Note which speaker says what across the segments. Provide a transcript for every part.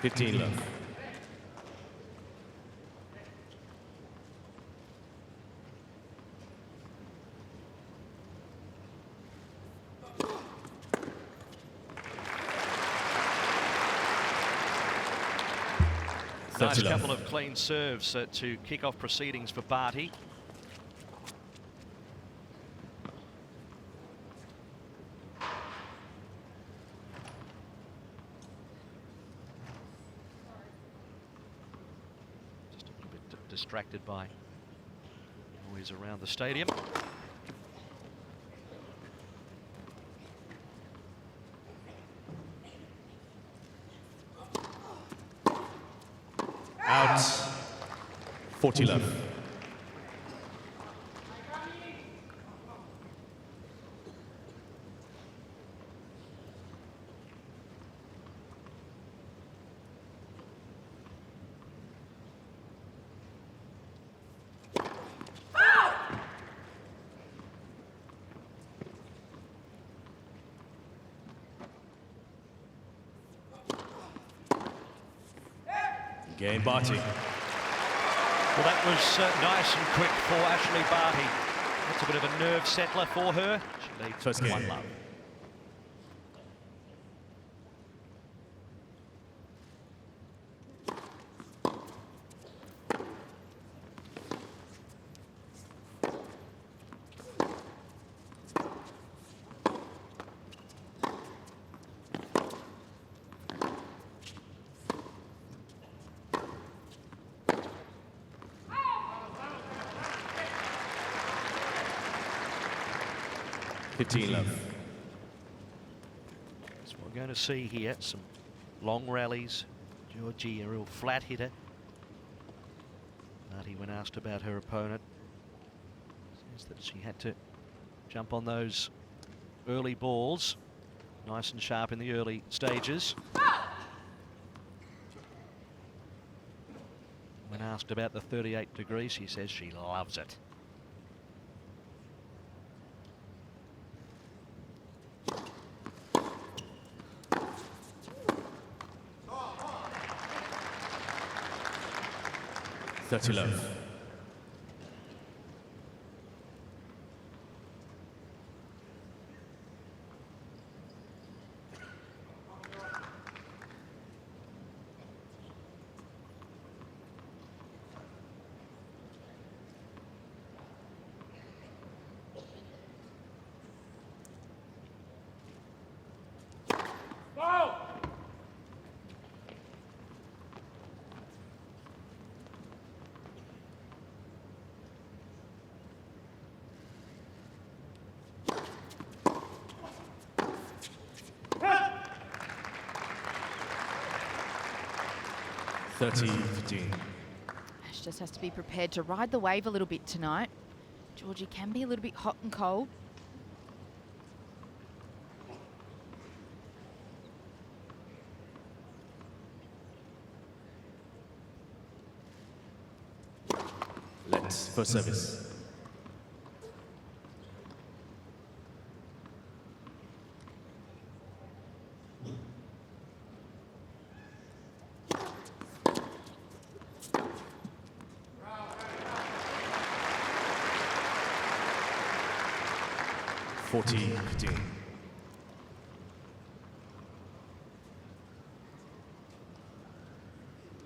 Speaker 1: 15 love.
Speaker 2: Nice couple of clean serves to kick off proceedings for Barty. Just a little bit distracted by noise around the stadium.
Speaker 1: Out. 40 love. Game Barty.
Speaker 2: Well, that was nice and quick for Ashleigh Barty. That's a bit of a nerve settler for her. She leads
Speaker 1: First
Speaker 2: 1
Speaker 1: game.
Speaker 2: love.
Speaker 1: Love.
Speaker 2: So we're going to see here some long rallies. Giorgi, a real flat hitter. Barty, when asked about her opponent, says that she had to jump on those early balls, nice and sharp in the early stages. When asked about the 38 degrees, she says she loves it.
Speaker 1: Love.
Speaker 3: Ash just has to be prepared to ride the wave a little bit tonight. Giorgi can be a little bit hot and cold.
Speaker 1: Let's for service.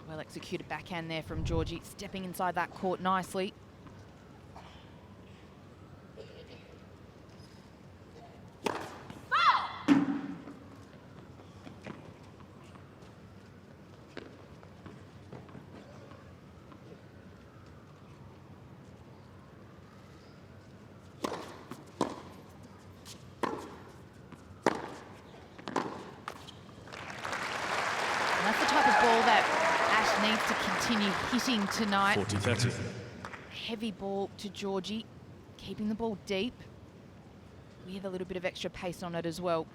Speaker 3: Well executed backhand there from Giorgi, stepping inside that court nicely. That's the type of ball that Ash needs to continue hitting tonight.
Speaker 1: 40-30.
Speaker 3: Heavy ball to Giorgi, keeping the ball deep with a little bit of extra pace on it as well.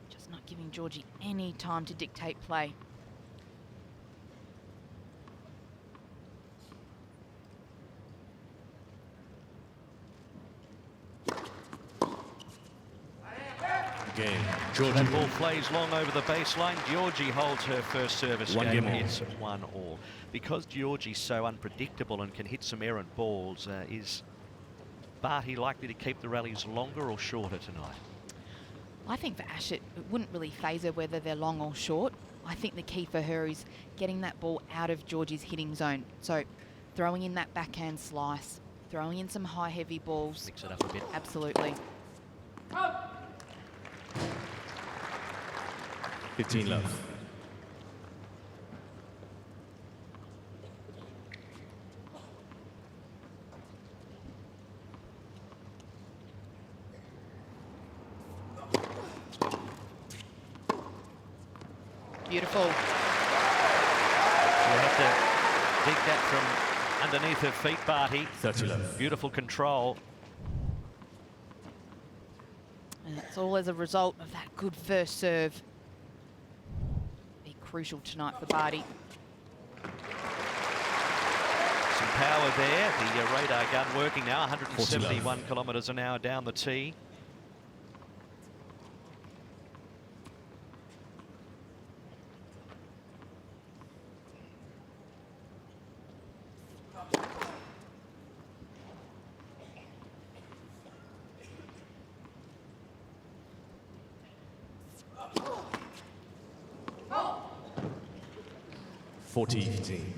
Speaker 3: Just not giving Giorgi any time to dictate play.
Speaker 1: Game,
Speaker 2: That ball plays long over the baseline. Giorgi holds her first service
Speaker 1: One
Speaker 2: game.
Speaker 1: game all.
Speaker 2: It's 1-all. Because Giorgi's so unpredictable and can hit some errant balls, is Barty likely to keep the rallies longer or shorter tonight?
Speaker 3: I think for Ash, it wouldn't really phase her whether they're long or short. I think the key for her is getting that ball out of Giorgi's hitting zone. So throwing in that backhand slice, throwing in some high, heavy balls.
Speaker 2: Mix it up a bit.
Speaker 3: Absolutely.
Speaker 1: 15 love.
Speaker 3: Beautiful.
Speaker 2: She had to dig that from underneath her feet, Barty.
Speaker 1: 30 love.
Speaker 2: Beautiful control.
Speaker 3: And it's all as a result of that good first serve. Be crucial tonight for Barty.
Speaker 2: Some power there. The radar gun working now. 171 kilometres an hour down the tee.
Speaker 1: Forty 15.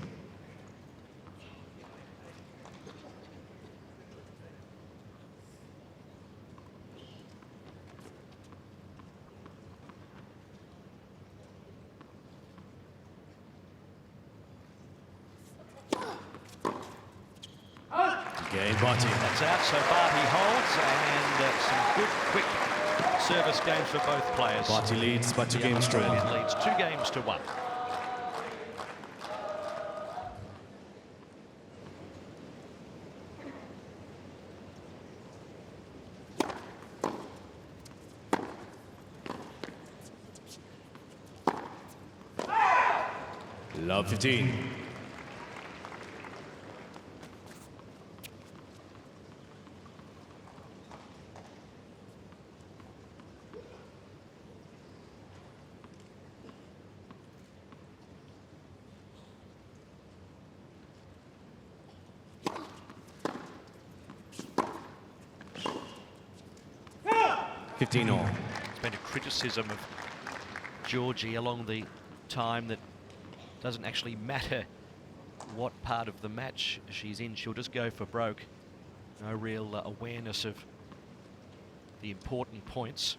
Speaker 1: Game Barty.
Speaker 2: That's out, so Barty holds, and some good, quick service games for both players.
Speaker 1: Barty leads by 2
Speaker 2: The
Speaker 1: games to
Speaker 2: Australian
Speaker 1: 1.
Speaker 2: leads 2 games to 1.
Speaker 1: Love 15. Fifteen all.
Speaker 2: It's been a criticism of Giorgi along the time that doesn't actually matter what part of the match she's in. She'll just go for broke. No real awareness of the important points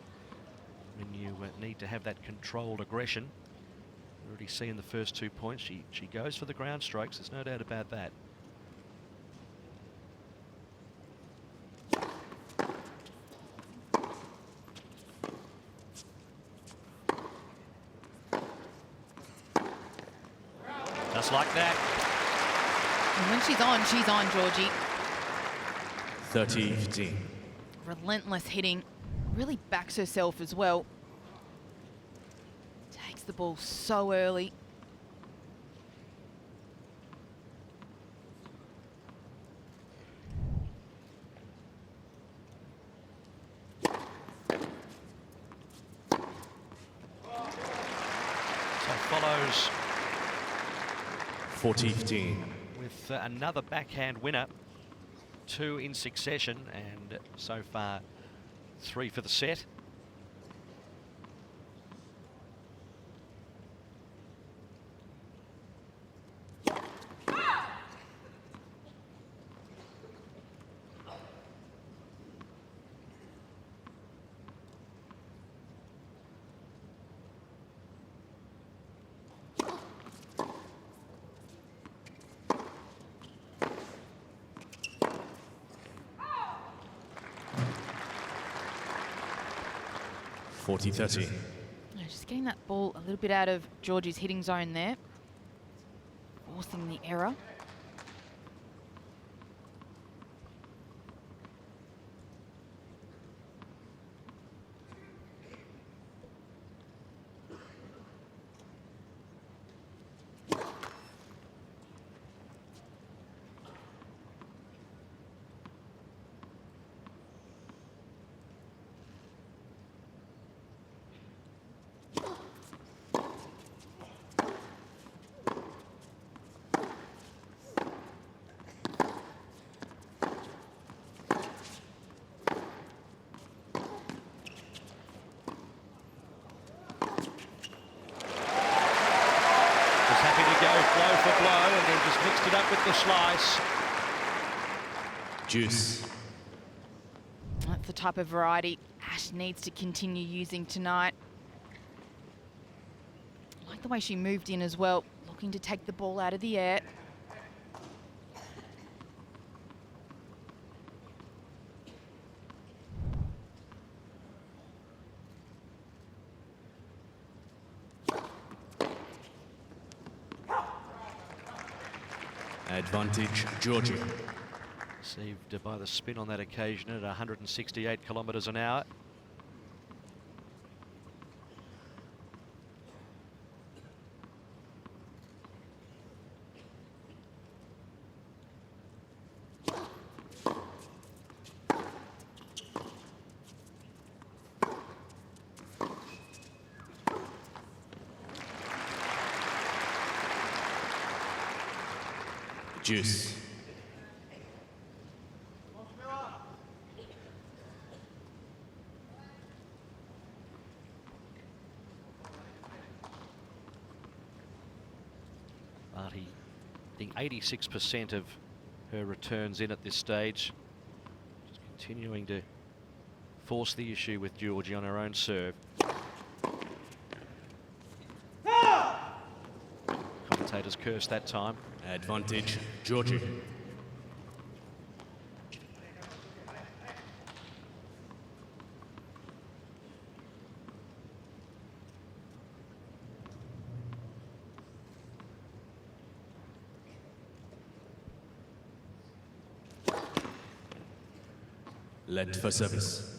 Speaker 2: when you need to have that controlled aggression. Already seeing the first 2 points. She goes for the ground strokes. There's no doubt about that. Just like that.
Speaker 3: And when she's on, Giorgi.
Speaker 1: 30 15.
Speaker 3: Relentless hitting. Really backs herself as well. Takes the ball so early.
Speaker 2: So follows
Speaker 1: 40 15.
Speaker 2: with another backhand winner. 2 in succession, and so far 3 for the set.
Speaker 1: Forty 30.
Speaker 3: Just getting that ball a little bit out of Giorgi's hitting zone there. Forcing the error.
Speaker 2: up with the slice.
Speaker 1: Juice.
Speaker 3: That's the type of variety Ash needs to continue using tonight. I like the way she moved in as well, looking to take the ball out of the air.
Speaker 1: Advantage, Giorgi.
Speaker 2: Saved by the spin on that occasion at 168 kilometres an hour.
Speaker 1: Juice.
Speaker 2: Barty, I think 86% of her returns in at this stage. Just continuing to force the issue with Giorgi on her own serve. Commentators cursed that time.
Speaker 1: Advantage, Giorgi. Let for service.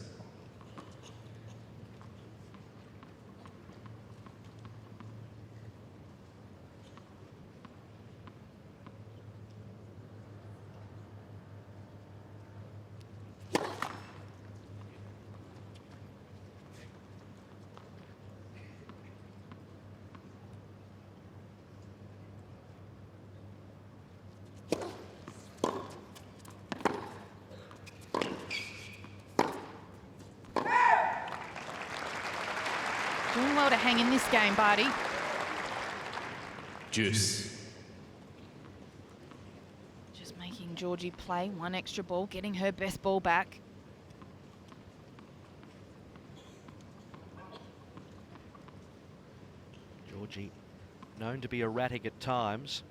Speaker 3: Doing well to hang in this game, Barty.
Speaker 1: Juice.
Speaker 3: Just making Giorgi play one extra ball, getting her best ball back.
Speaker 2: Giorgi, known to be erratic at times.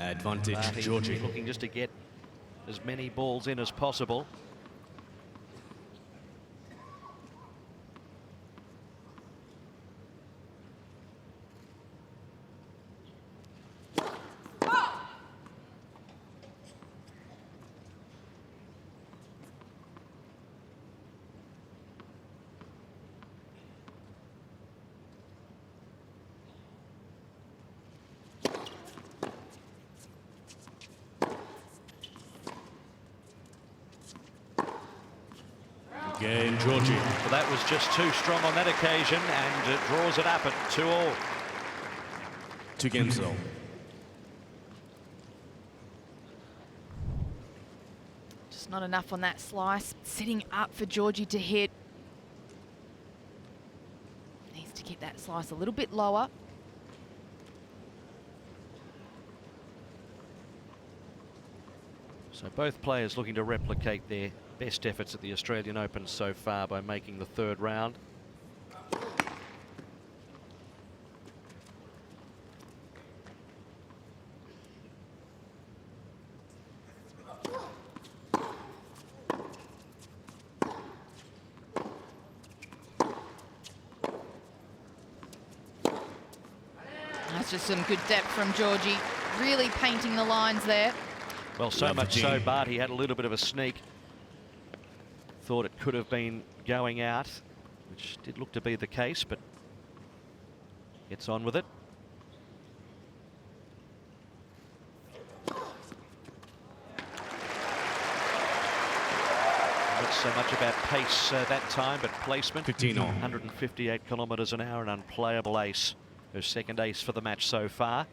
Speaker 1: Advantage,
Speaker 2: Barty
Speaker 1: Giorgi.
Speaker 2: looking just to get as many balls in as possible.
Speaker 1: Cain, Giorgi.
Speaker 2: Well, that was just too strong on that occasion, and it draws it up at 2-all.
Speaker 1: To Gensel.
Speaker 3: Just not enough on that slice. Sitting up for Giorgi to hit. Needs to keep that slice a little bit lower.
Speaker 2: So both players looking to replicate their best efforts at the Australian Open so far by making the third round.
Speaker 3: That's just some good depth from Giorgi. Really painting the lines there.
Speaker 2: Well, so
Speaker 1: Lovely.
Speaker 2: much so, Barty had a little bit of a sneak. Thought it could have been going out, which did look to be the case, but gets on with it. Not so much about pace that time, but placement.
Speaker 1: 15 all.
Speaker 2: 158 kilometres an hour, an unplayable ace. Her second ace for the match so far.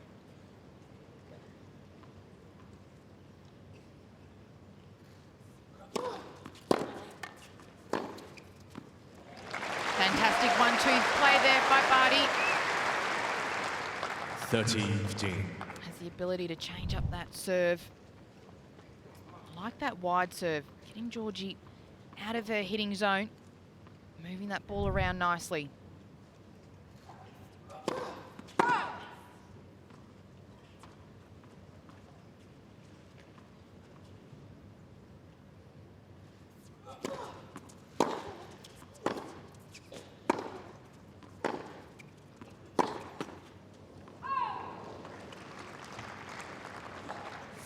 Speaker 3: Fantastic 1-2 play there by Barty.
Speaker 1: 30-15.
Speaker 3: Has the ability to change up that serve. I like that wide serve. Getting Giorgi out of her hitting zone. Moving that ball around nicely.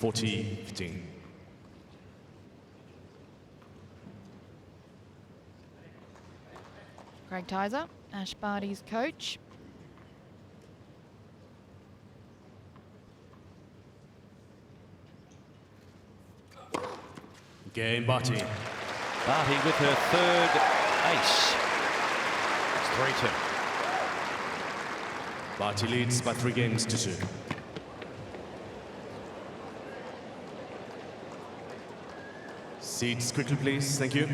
Speaker 1: $40-15.
Speaker 3: Greg Tyser, Ash Barty's coach.
Speaker 1: Game Barty.
Speaker 2: Barty with her third ace. It's 3-2.
Speaker 1: Barty leads by 3 games to 2. Seats quickly, please. Thank you.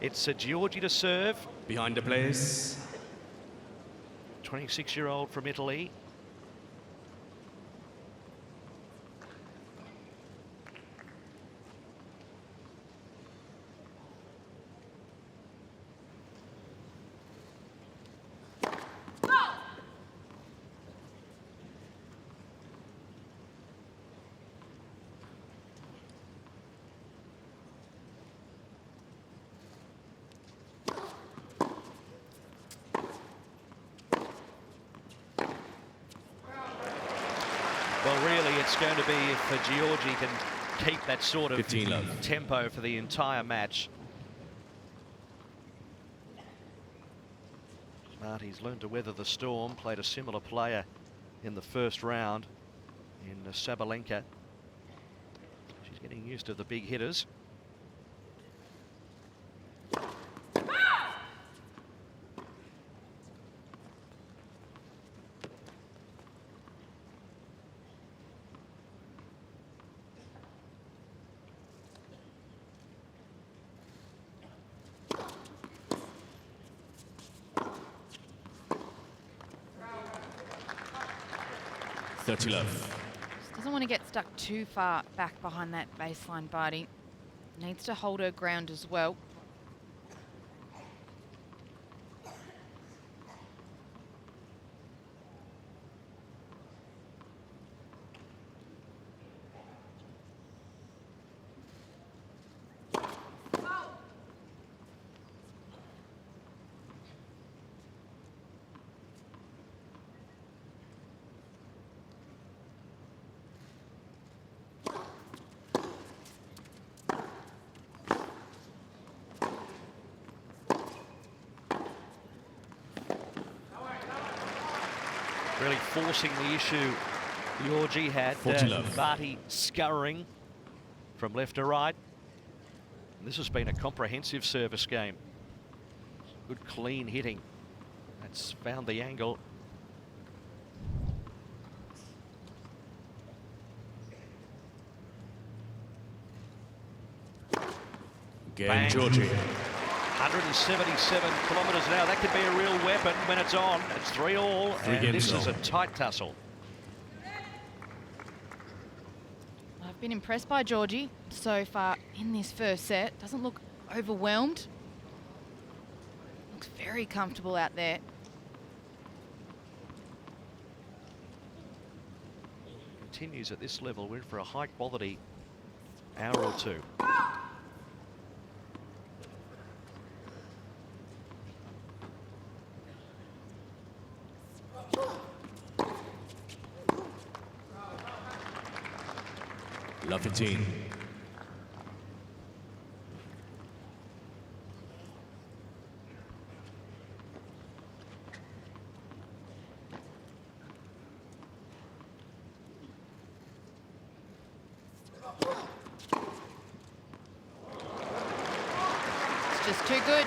Speaker 2: It's a Giorgi to serve.
Speaker 1: Behind the place.
Speaker 2: 26-year-old from Italy. Well, really, it's going to be if Giorgi can keep that sort of
Speaker 1: 15 love.
Speaker 2: tempo for the entire match. Barty's learned to weather the storm, played a similar player in the first round in Sabalenka. She's getting used to the big hitters.
Speaker 1: Love.
Speaker 3: Just doesn't want to get stuck too far back behind that baseline, Barty. Needs to hold her ground as well.
Speaker 2: Really forcing the issue Giorgi had.
Speaker 1: 40 love.
Speaker 2: Barty scurrying from left to right. And this has been a comprehensive service game. Good clean hitting. That's found the angle.
Speaker 1: Game
Speaker 2: Bang.
Speaker 1: Giorgi.
Speaker 2: 177 kilometres an hour. That could be a real weapon when it's on. It's 3-all, and this is a tight tussle.
Speaker 3: I've been impressed by Giorgi so far in this first set. Doesn't look overwhelmed. Looks very comfortable out there.
Speaker 2: Continues at this level. We're in for a high quality hour or two.
Speaker 1: Love 15.
Speaker 3: It's just too good.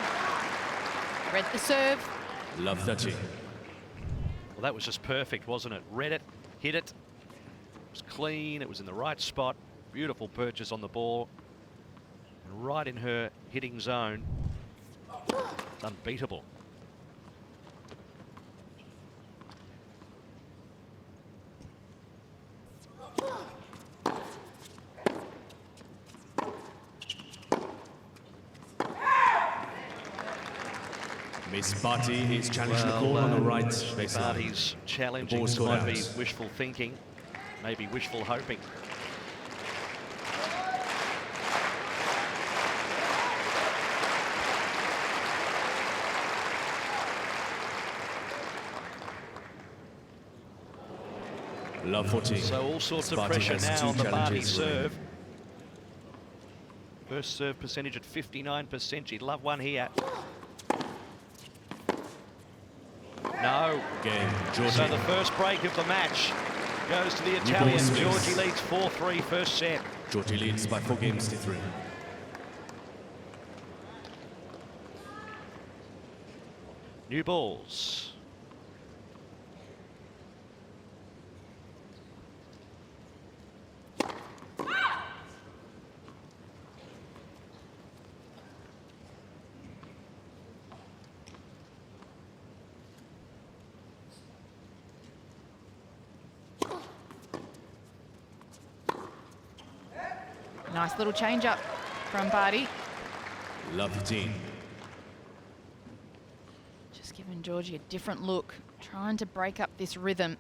Speaker 3: Read the serve.
Speaker 1: Love 30.
Speaker 2: Well, that was just perfect, wasn't it? Read it, hit it. It was clean, it was in the right spot. Beautiful purchase on the ball. And right in her hitting zone. It's unbeatable.
Speaker 1: Miss Barty is challenging the call on the right baseline.
Speaker 2: Barty's challenging
Speaker 1: Ball scored
Speaker 2: might
Speaker 1: out.
Speaker 2: be wishful thinking, maybe wishful hoping.
Speaker 1: Love 14.
Speaker 2: So all sorts of
Speaker 1: Barty
Speaker 2: pressure
Speaker 1: has
Speaker 2: now
Speaker 1: two
Speaker 2: on the Barty
Speaker 1: challenges remaining.
Speaker 2: serve. First serve percentage at 59%. She'd love one here. No.
Speaker 1: Game, Giorgi.
Speaker 2: So the first break of the match goes to the Italian.
Speaker 1: Space.
Speaker 2: Giorgi leads 4-3 first set.
Speaker 1: Giorgi leads by 4 games to 3.
Speaker 2: New balls.
Speaker 3: Nice little change up from Barty.
Speaker 1: Love 15.
Speaker 3: Just giving Giorgi a different look, trying to break up this rhythm.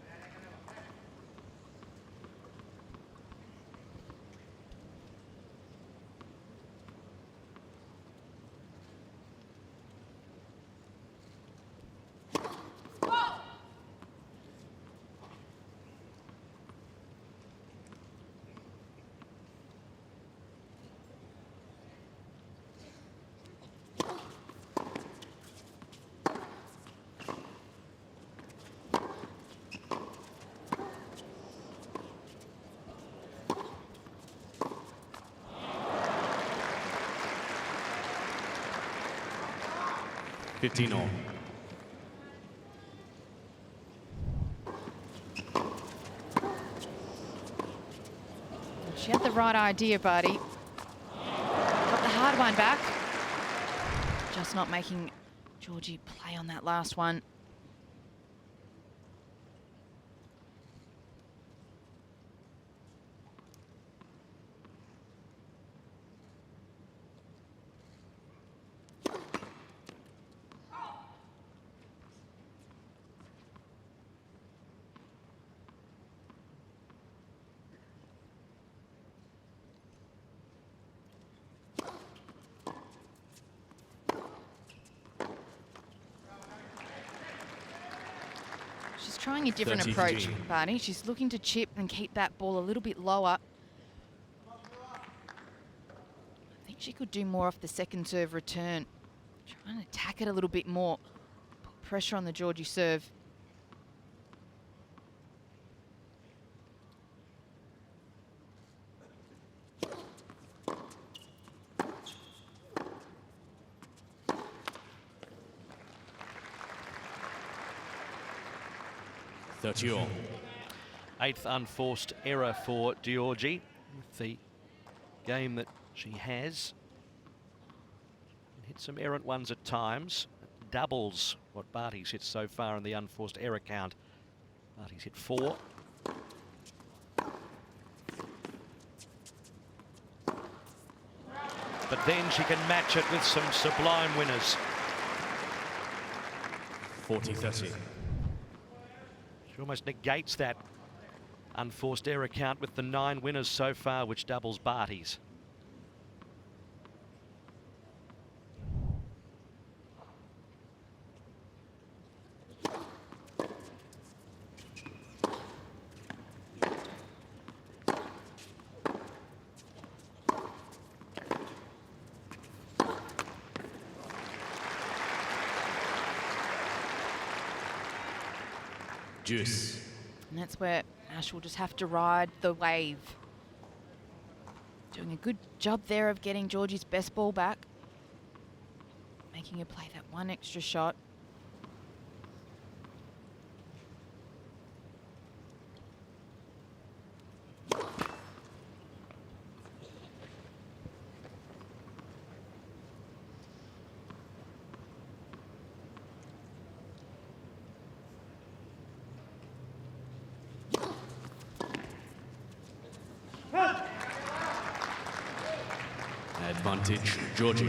Speaker 1: $15 all.
Speaker 3: She had the right idea, Barty. Got the hard one back. Just not making Giorgi play on that last one. She's trying a different
Speaker 1: 30
Speaker 3: approach,
Speaker 1: G.
Speaker 3: Barty. She's looking to chip and keep that ball a little bit lower. I think she could do more off the second serve return. Trying to attack it a little bit more. Put pressure on the Giorgi serve.
Speaker 1: $30 all.
Speaker 2: 8th unforced error for Giorgi with the game that she has. Hit some errant ones at times. Doubles what Barty's hit so far in the unforced error count. Barty's hit 4. But then she can match it with some sublime winners.
Speaker 1: 40-30.
Speaker 2: She almost negates that unforced error count with the 9 winners so far, which doubles Barty's.
Speaker 1: Juice.
Speaker 3: And that's where Ash will just have to ride the wave. Doing a good job there of getting Giorgi's best ball back. Making her play that one extra shot.
Speaker 1: Advantage, Giorgi.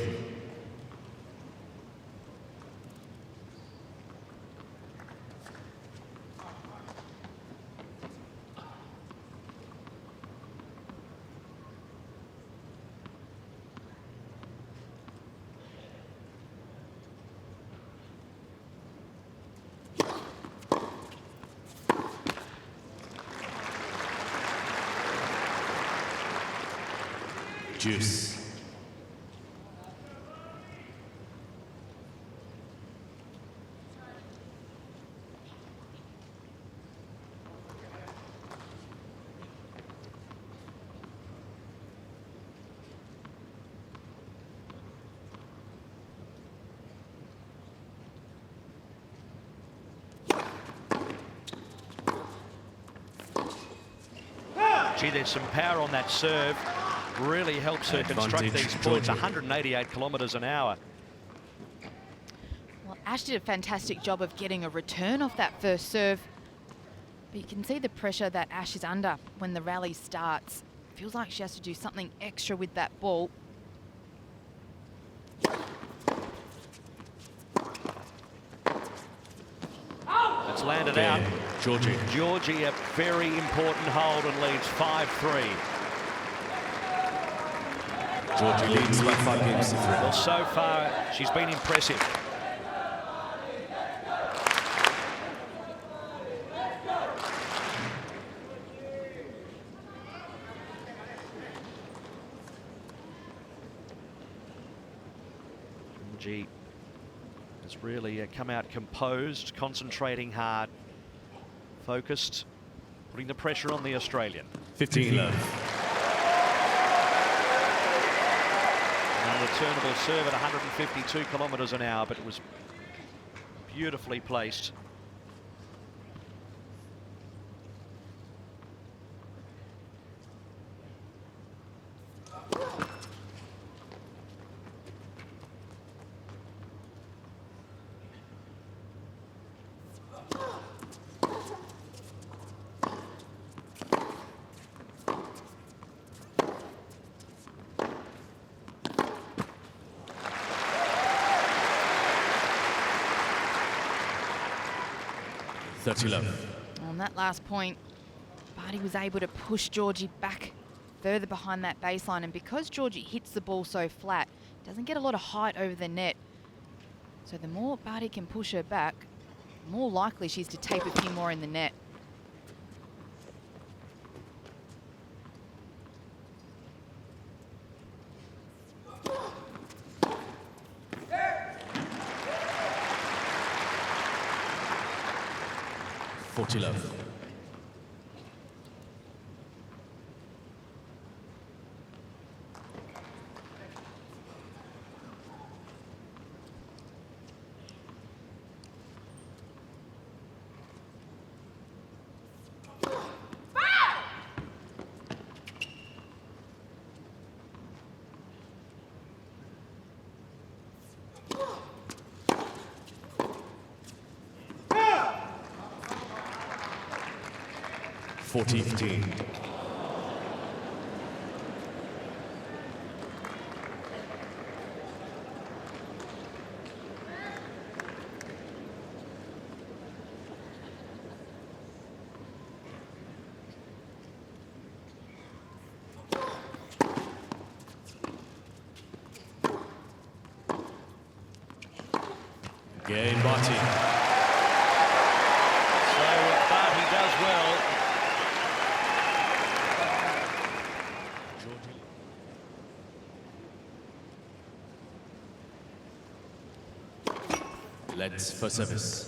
Speaker 1: Juice.
Speaker 2: Gee, there's some power on that serve. Really helps her construct these points. 188 kilometres an hour.
Speaker 3: Well, Ash did a fantastic job of getting a return off that first serve. But you can see the pressure that Ash is under when the rally starts. Feels like she has to do something extra with that ball.
Speaker 2: It's landed out.
Speaker 1: Giorgi.
Speaker 2: Giorgi, a very important hold and leads 5-3.
Speaker 1: Giorgi leads by 5 games to 3.
Speaker 2: Well, so far, she's been impressive. Giorgi has really come out composed, concentrating hard, focused, putting the pressure on the Australian.
Speaker 1: 15 love.
Speaker 2: Returnable serve at 152 kilometres an hour, but it was beautifully placed.
Speaker 3: On that last point, Barty was able to push Giorgi back further behind that baseline, and because Giorgi hits the ball so flat, doesn't get a lot of height over the net. So the more Barty can push her back, the more likely she's to tape a few more in the net.
Speaker 1: Love. Again, Barty.
Speaker 2: So Barty does well.
Speaker 1: Let's for service.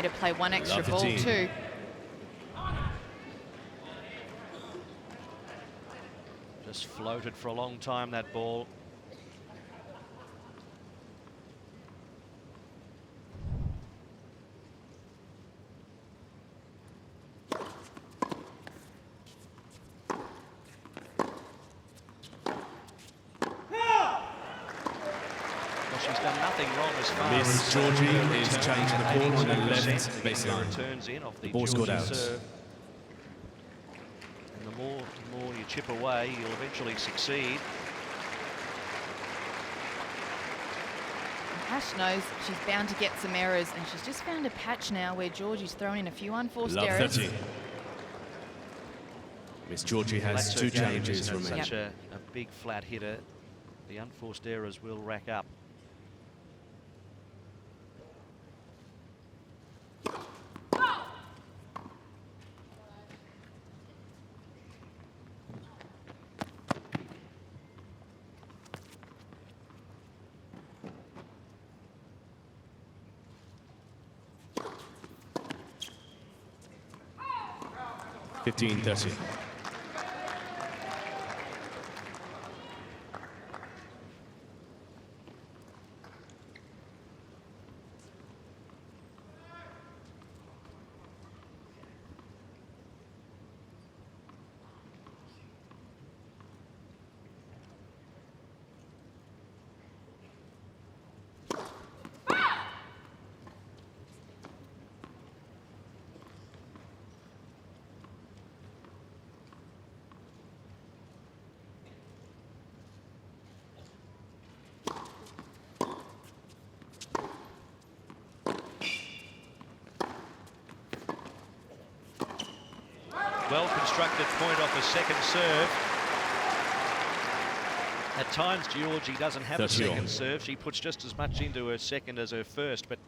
Speaker 3: To play one extra ball too.
Speaker 2: Just floated for a long time, that ball. she's done nothing wrong as far
Speaker 1: Miss
Speaker 2: as
Speaker 1: Giorgi
Speaker 2: her
Speaker 1: is
Speaker 2: return
Speaker 1: changing the
Speaker 2: at
Speaker 1: ball on the
Speaker 2: 82%,
Speaker 1: left
Speaker 2: getting her
Speaker 1: baseline.
Speaker 2: returns in off the
Speaker 1: Ball scored
Speaker 2: Giorgi
Speaker 1: out.
Speaker 2: serve. And the more you chip away, you'll eventually succeed.
Speaker 3: Ash knows she's bound to get some errors, and she's just found a patch now where Giorgi's thrown in a few unforced
Speaker 1: Love
Speaker 3: errors.
Speaker 1: 30. Miss Giorgi has
Speaker 2: That's
Speaker 1: 2
Speaker 2: her game,
Speaker 1: challenges
Speaker 2: isn't it?
Speaker 1: remaining.
Speaker 2: Such a big flat hitter. The unforced errors will rack up.
Speaker 1: $15-30.
Speaker 2: Well-constructed point off a second serve. At times, Giorgi doesn't have a
Speaker 1: 30
Speaker 2: second
Speaker 1: all.
Speaker 2: serve. She puts just as much into her second as her first, but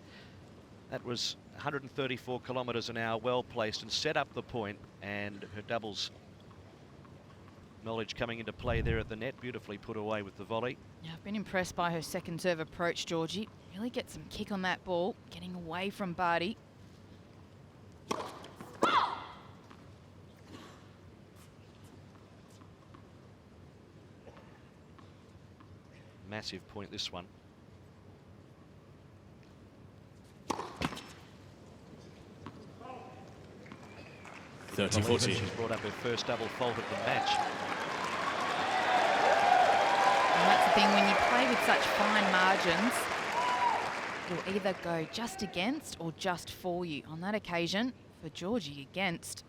Speaker 2: that was 134 kilometres an hour, well placed, and set up the point, and her doubles knowledge coming into play there at the net. Beautifully put away with the volley.
Speaker 3: Yeah, I've been impressed by her second serve approach, Giorgi. Really gets some kick on that ball, getting away from Barty.
Speaker 2: Massive point, this one.
Speaker 1: 30-40.
Speaker 2: She's brought up her first double fault of the match.
Speaker 3: And that's the thing, when you play with such fine margins, it'll either go just against or just for you. On that occasion, for Giorgi, against.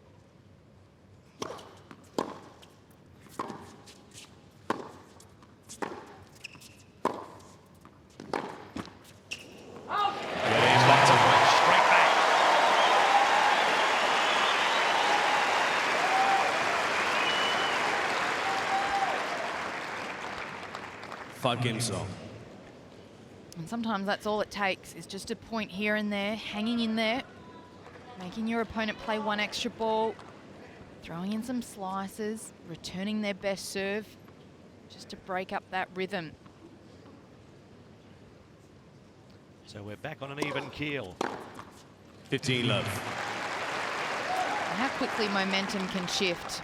Speaker 2: Straight back.
Speaker 1: Five games long.
Speaker 3: And sometimes that's all it takes, is just a point here and there, hanging in there, making your opponent play one extra ball, throwing in some slices, returning their best serve, just to break up that rhythm.
Speaker 2: So we're back on an even keel.
Speaker 1: 15 love.
Speaker 3: And how quickly momentum can shift.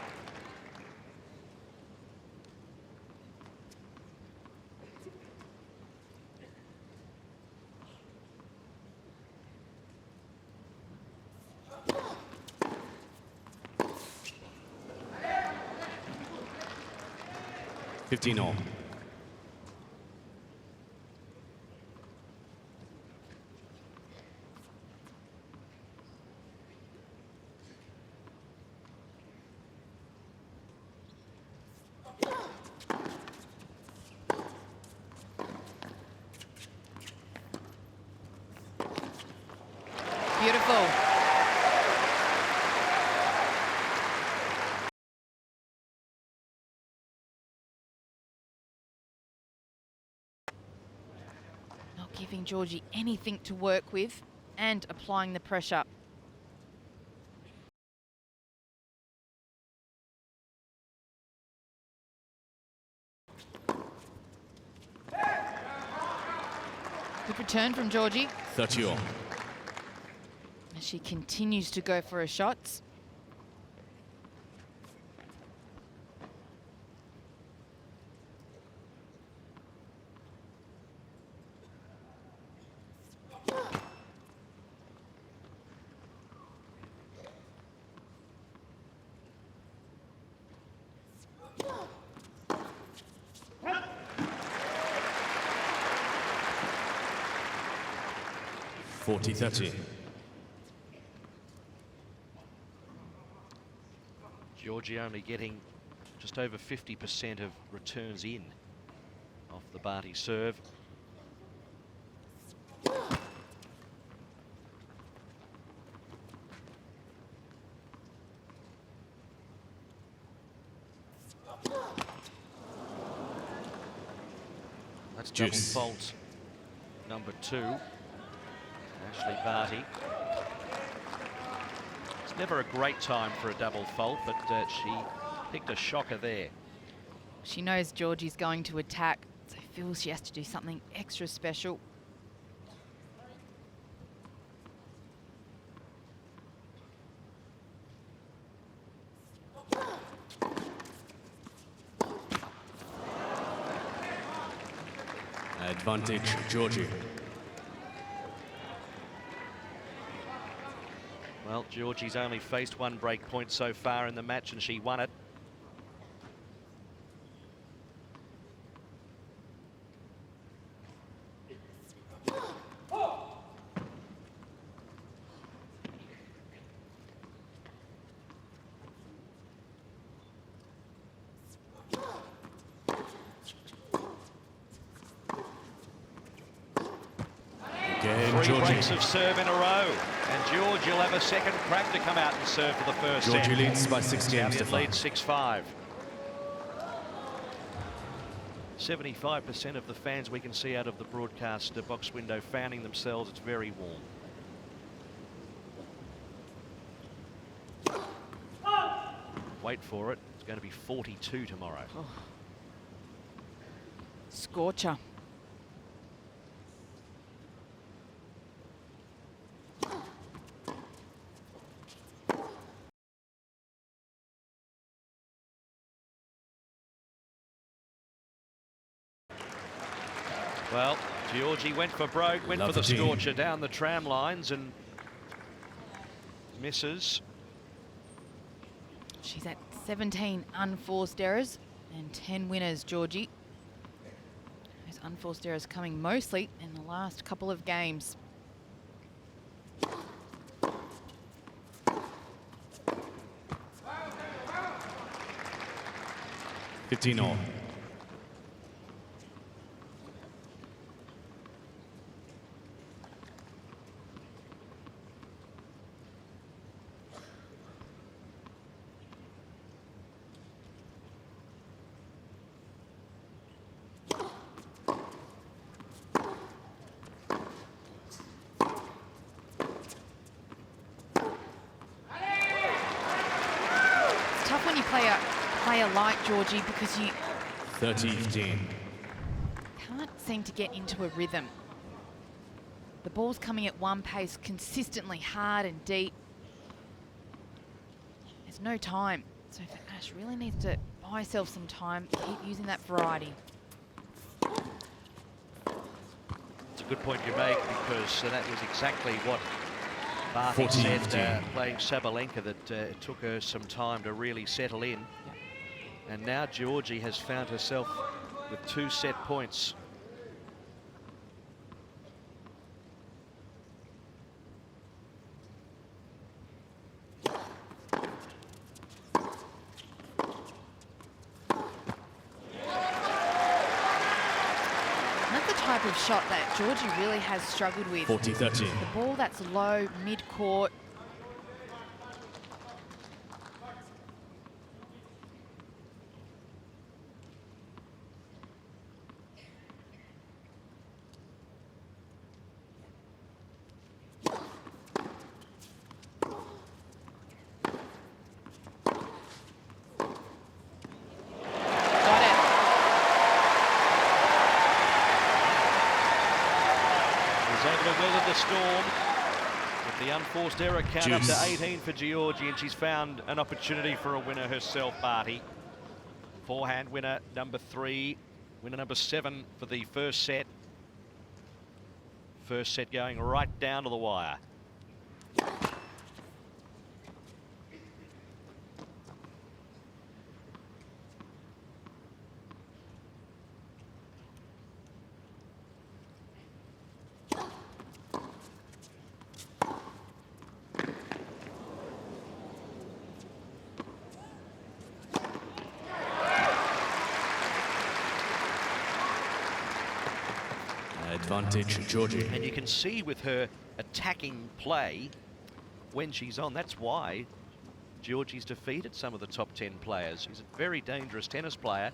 Speaker 1: $15 all.
Speaker 3: Beautiful. Not giving Giorgi anything to work with and applying the pressure. Good return from Giorgi
Speaker 1: 30 all.
Speaker 3: as she continues to go for her shots.
Speaker 1: 40-30.
Speaker 2: Giorgi only getting just over 50% of returns in off the Barty serve. That's double fault number 2. Ashleigh Barty. It's never a great time for a double fault, but she picked a shocker there.
Speaker 3: She knows Giorgi's going to attack, so feels she has to do something extra special.
Speaker 1: Advantage, Giorgi.
Speaker 2: Well, Giorgi's only faced one break point so far in the match, and she won it. Three breaks of serve in a row, and Giorgi will have a second crack to come out and serve for the first set.
Speaker 1: Giorgi leads by 6 games to 5.
Speaker 2: Leads 6-5. 75% of the fans we can see out of the broadcast box window fanning themselves. It's very warm. Wait for it. It's going to be 42 tomorrow.
Speaker 3: Oh. Scorcher.
Speaker 2: Well, Giorgi went for broke, went for the scorcher down the tram lines and misses.
Speaker 3: She's at 17 unforced errors and 10 winners, Giorgi. Those unforced errors coming mostly in the last couple of games.
Speaker 1: $15 all.
Speaker 3: Player like Giorgi because you
Speaker 1: 30-15.
Speaker 3: can't seem to get into a rhythm. The ball's coming at one pace consistently, hard and deep. There's no time. So Ash really needs to buy herself some time, keep using that variety.
Speaker 2: It's a good point you make, because that was exactly what Barty said, playing Sabalenka, that it took her some time to really settle in. And now Giorgi has found herself with 2 set points.
Speaker 3: That's the type of shot that Giorgi really has struggled with.
Speaker 1: 40-13.
Speaker 3: The ball that's low, mid-court.
Speaker 2: Forced error count up to 18 for Giorgi, and she's found an opportunity for a winner herself, Barty. Forehand winner number 3, winner number 7 for the first set. First set going right down to the wire.
Speaker 1: Advantage, Giorgi.
Speaker 2: And you can see with her attacking play when she's on, that's why Giorgi's defeated some of the top 10 players. She's a very dangerous tennis player.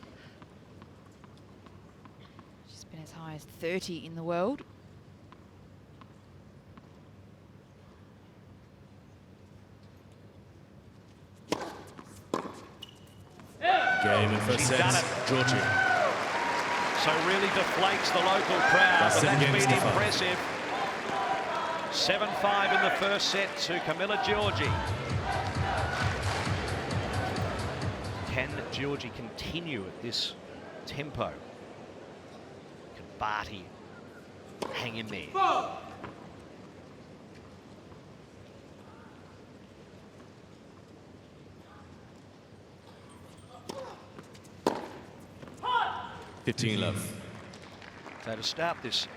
Speaker 3: She's been as high as 30 in the world.
Speaker 1: Game in first
Speaker 2: She's
Speaker 1: set,
Speaker 2: done it.
Speaker 1: Giorgi.
Speaker 2: So really deflates the local crowd,
Speaker 1: That's
Speaker 2: but
Speaker 1: seven
Speaker 2: that's
Speaker 1: games
Speaker 2: been
Speaker 1: to five.
Speaker 2: impressive. 7-5 in the first set to Camila Giorgi. Can Giorgi continue at this tempo? Can Barty hang in there?
Speaker 1: $15 love.
Speaker 2: So to start this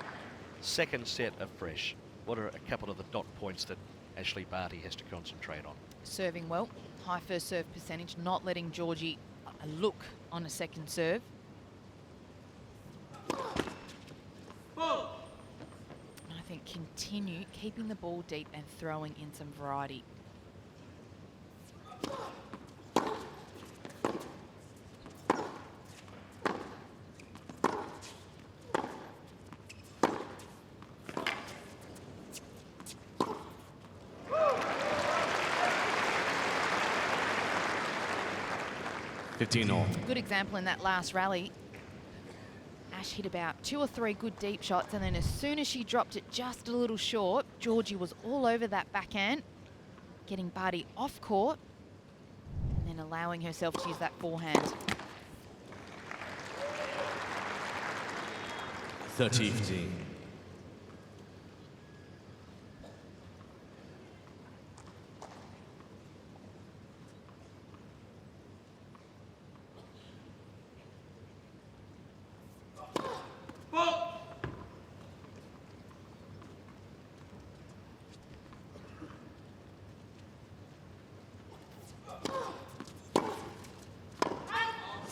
Speaker 2: second set afresh, what are a couple of the dot points that Ashleigh Barty has to concentrate on?
Speaker 3: Serving well, high first serve percentage, not letting Giorgi look on a second serve. And I think continue keeping the ball deep and throwing in some variety.
Speaker 1: $15 all.
Speaker 3: Good example in that last rally. Ash hit about 2 or 3 good deep shots, and then as soon as she dropped it just a little short, Giorgi was all over that backhand, getting Barty off court, and then allowing herself to use that forehand.
Speaker 1: 30-15.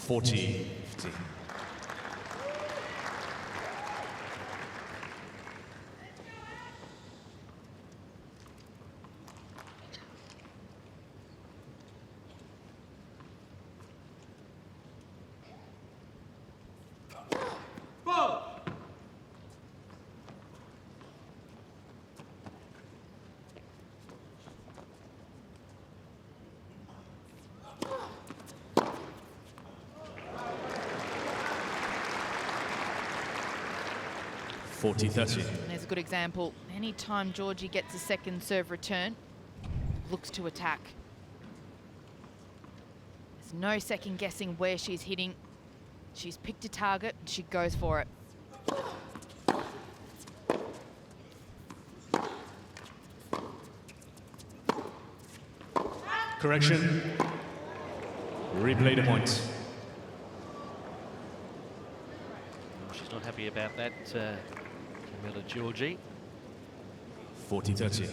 Speaker 1: $40-15. $40-30.
Speaker 3: And there's a good example. Anytime Giorgi gets a second serve return, looks to attack. There's no second guessing where she's hitting. She's picked a target and she goes for it.
Speaker 1: Correction. Replay the point.
Speaker 2: She's not happy about that, Camila Giorgi.
Speaker 1: 40-30.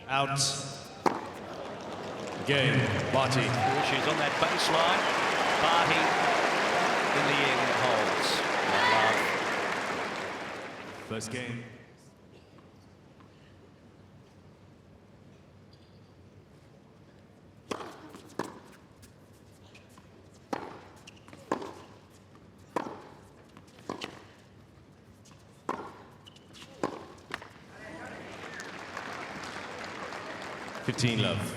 Speaker 1: Out. Game, Barty.
Speaker 2: She's on that baseline. Barty in the end holds.
Speaker 1: First game. $15 love.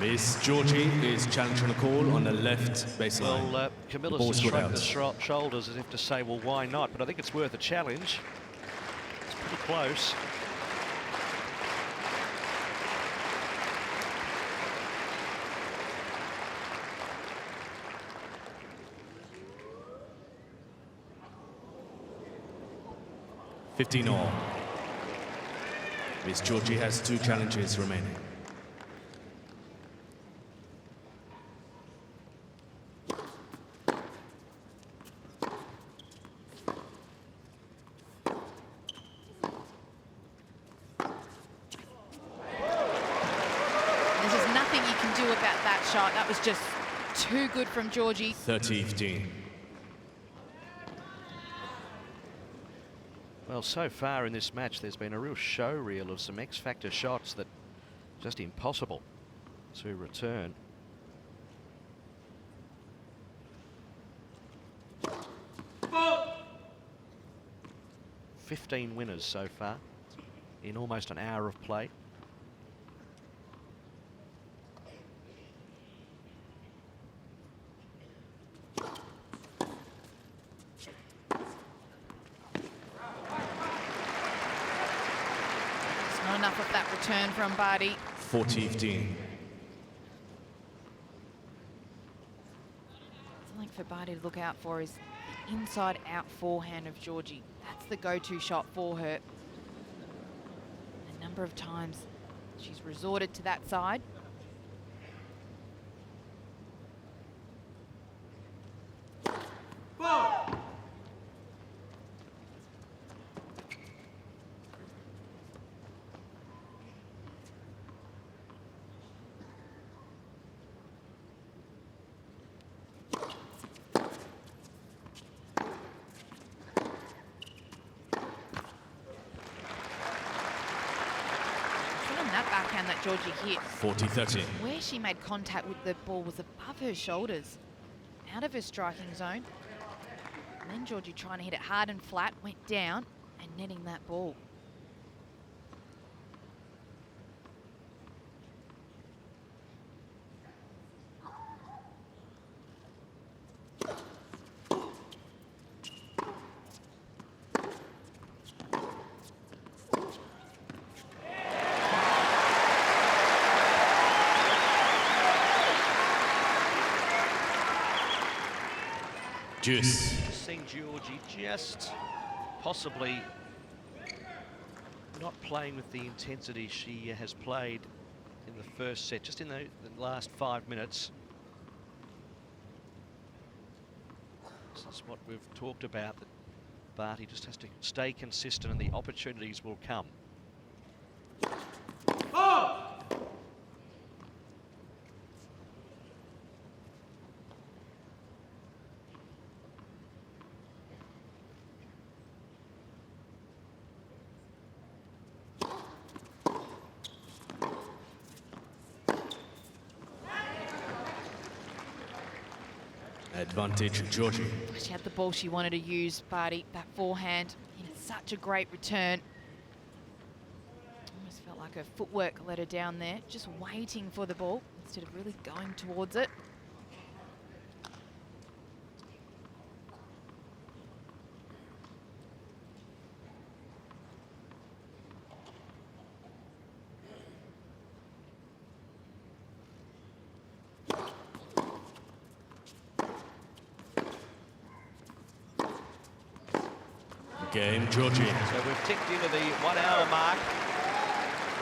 Speaker 1: Miss Giorgi is challenging a call on the left baseline.
Speaker 2: Well, Camilla's just shrugged the shoulders as if to say, well, why not? But I think it's worth a challenge. It's pretty close.
Speaker 1: 15 all. Miss Giorgi has 2 challenges remaining.
Speaker 3: There's just nothing you can do about that shot. That was just too good from Giorgi.
Speaker 1: 30-15.
Speaker 2: Well, so far in this match, there's been a real show reel of some X-factor shots that just impossible to return. Oh. 15 winners so far in almost an hour of play.
Speaker 3: Not enough of that return from Barty.
Speaker 1: 40-15.
Speaker 3: Something for Barty to look out for is the inside-out forehand of Giorgi. That's the go-to shot for her. A number of times she's resorted to that side. That backhand that Giorgi hit,
Speaker 1: 40-30.
Speaker 3: where she made contact with the ball was above her shoulders, out of her striking zone. And then Giorgi trying to hit it hard and flat, went down and netting that ball.
Speaker 1: Juice.
Speaker 2: Seeing Giorgi just possibly not playing with the intensity she has played in the first set, just in the last 5 minutes. This is what we've talked about, that Barty just has to stay consistent and the opportunities will come.
Speaker 1: Advantage, Giorgi.
Speaker 3: She had the ball she wanted to use, Barty. That forehand, such a great return. Almost felt like her footwork let her down there, just waiting for the ball instead of really going towards it.
Speaker 1: Game, Giorgi.
Speaker 2: So we've ticked into the 1 hour mark,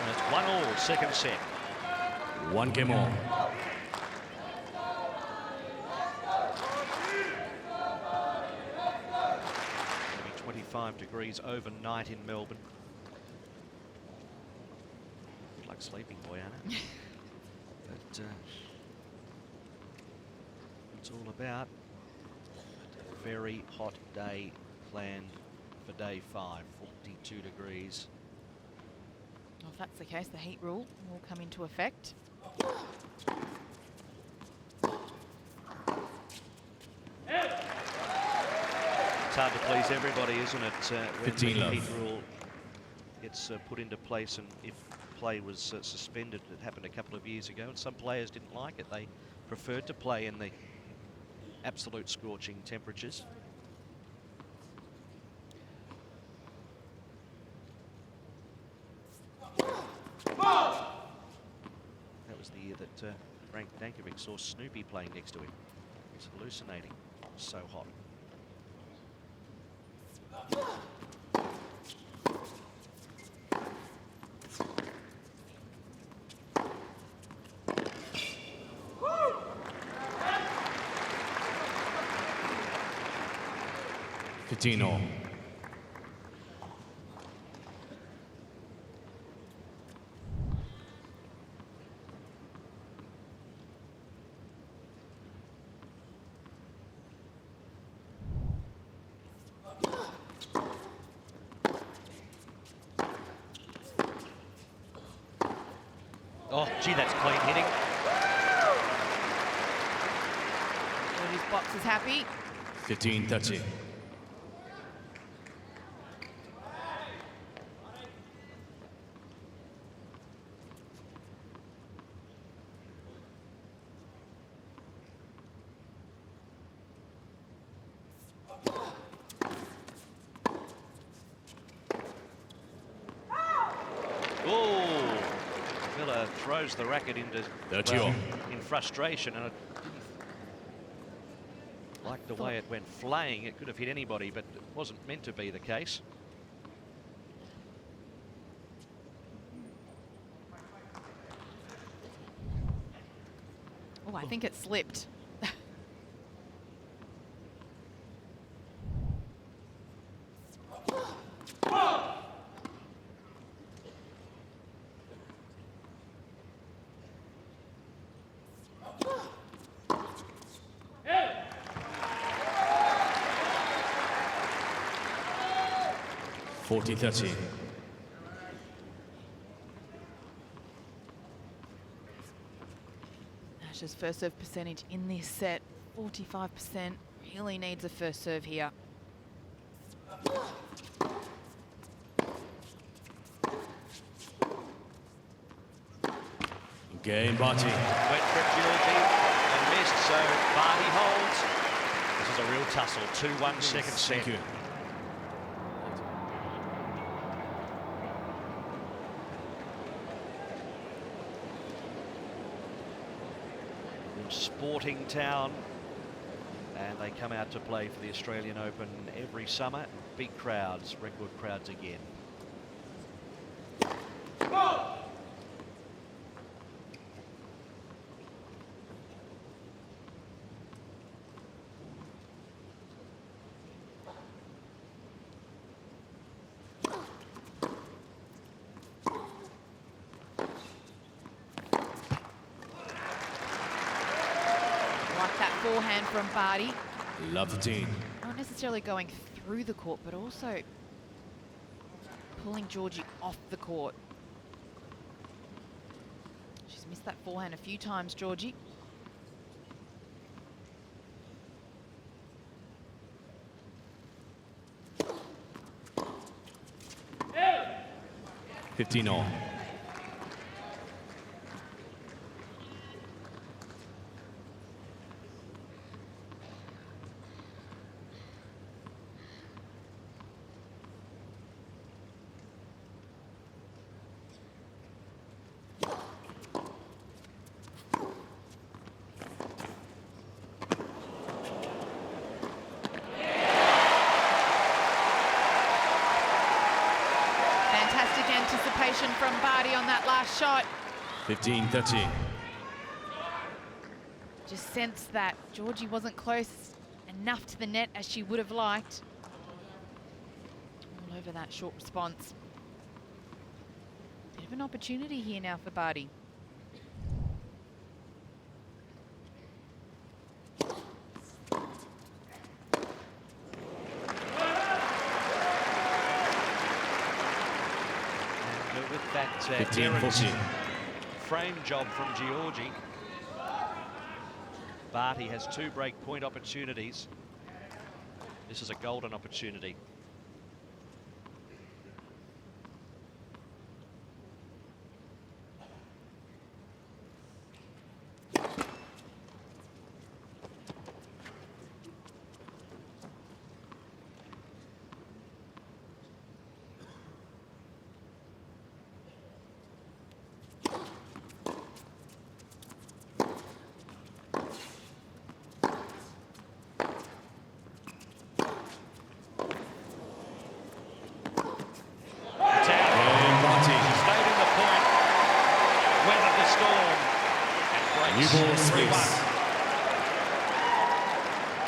Speaker 2: and it's 1-all, second set.
Speaker 1: 1 game all.
Speaker 2: It'll be 25 degrees overnight in Melbourne. Good luck sleeping, boy, Anna. But it's all about a very hot day planned for day 5, 42 degrees.
Speaker 3: Well, if that's the case, the heat rule will come into effect.
Speaker 2: It's hard to please everybody, isn't it? When
Speaker 1: 15
Speaker 2: the
Speaker 1: love.
Speaker 2: heat rule gets put into place, and if play was suspended, it happened a couple of years ago, and some players didn't like it. They preferred to play in the absolute scorching temperatures. That was the year that Frank Dankovic saw Snoopy playing next to him. He was hallucinating. It was so hot.
Speaker 1: 15 all.
Speaker 2: Oh, gee, that's clean hitting.
Speaker 3: Georgie's box is happy.
Speaker 1: 15-30.
Speaker 2: Oh, Miller throws the racket into in frustration, and it like the way it went flaying. It could have hit anybody, but it wasn't meant to be the case.
Speaker 3: Oh, I think it slipped.
Speaker 1: $40-30.
Speaker 3: Ash's first serve percentage in this set, 45%. Really needs a first serve here.
Speaker 1: Game, Barty.
Speaker 2: Went for Giorgi and missed, so Barty holds. This is a real tussle. 2-1 second set.
Speaker 1: Thank you.
Speaker 2: Sporting town, and they come out to play for the Australian Open every summer. Big crowds, record crowds again.
Speaker 3: Forehand from Barty.
Speaker 1: Love the team.
Speaker 3: Not necessarily going through the court, but also pulling Giorgi off the court. She's missed that forehand a few times, Giorgi.
Speaker 1: $15 all.
Speaker 3: Anticipation from Barty on that last shot.
Speaker 1: 15-13.
Speaker 3: Just sensed that Giorgi wasn't close enough to the net as she would have liked. All over that short response. Bit of an opportunity here now for Barty.
Speaker 2: That
Speaker 1: 15-14.
Speaker 2: frame job from Giorgi. Barty has 2 break point opportunities. This is a golden opportunity.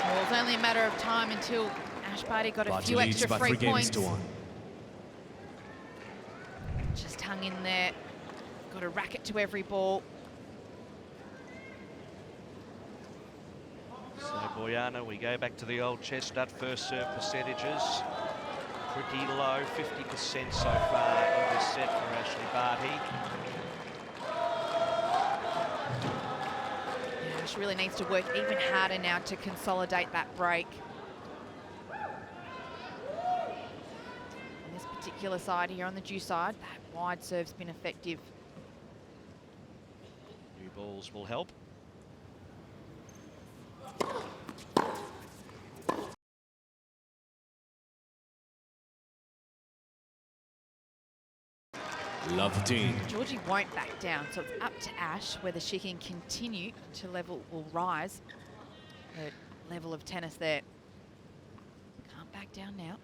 Speaker 2: Well,
Speaker 3: it's only a matter of time until Ash Barty got a
Speaker 1: Barty
Speaker 3: few
Speaker 1: leads
Speaker 3: extra
Speaker 1: by
Speaker 3: free
Speaker 1: 3 games
Speaker 3: points.
Speaker 1: to 1.
Speaker 3: Just hung in there. Got a racket to every ball.
Speaker 2: So Boyana, we go back to the old chestnut first serve percentages. Pretty low, 50% so far in this set for Ashleigh Barty.
Speaker 3: Yeah, Ash really needs to work even harder now to consolidate that break. On this particular side here, on the due side, that wide serve's been effective.
Speaker 2: New balls will help.
Speaker 1: Love team.
Speaker 3: Giorgi won't back down, so it's up to Ash whether she can continue to level or rise her level of tennis there. Can't back down now.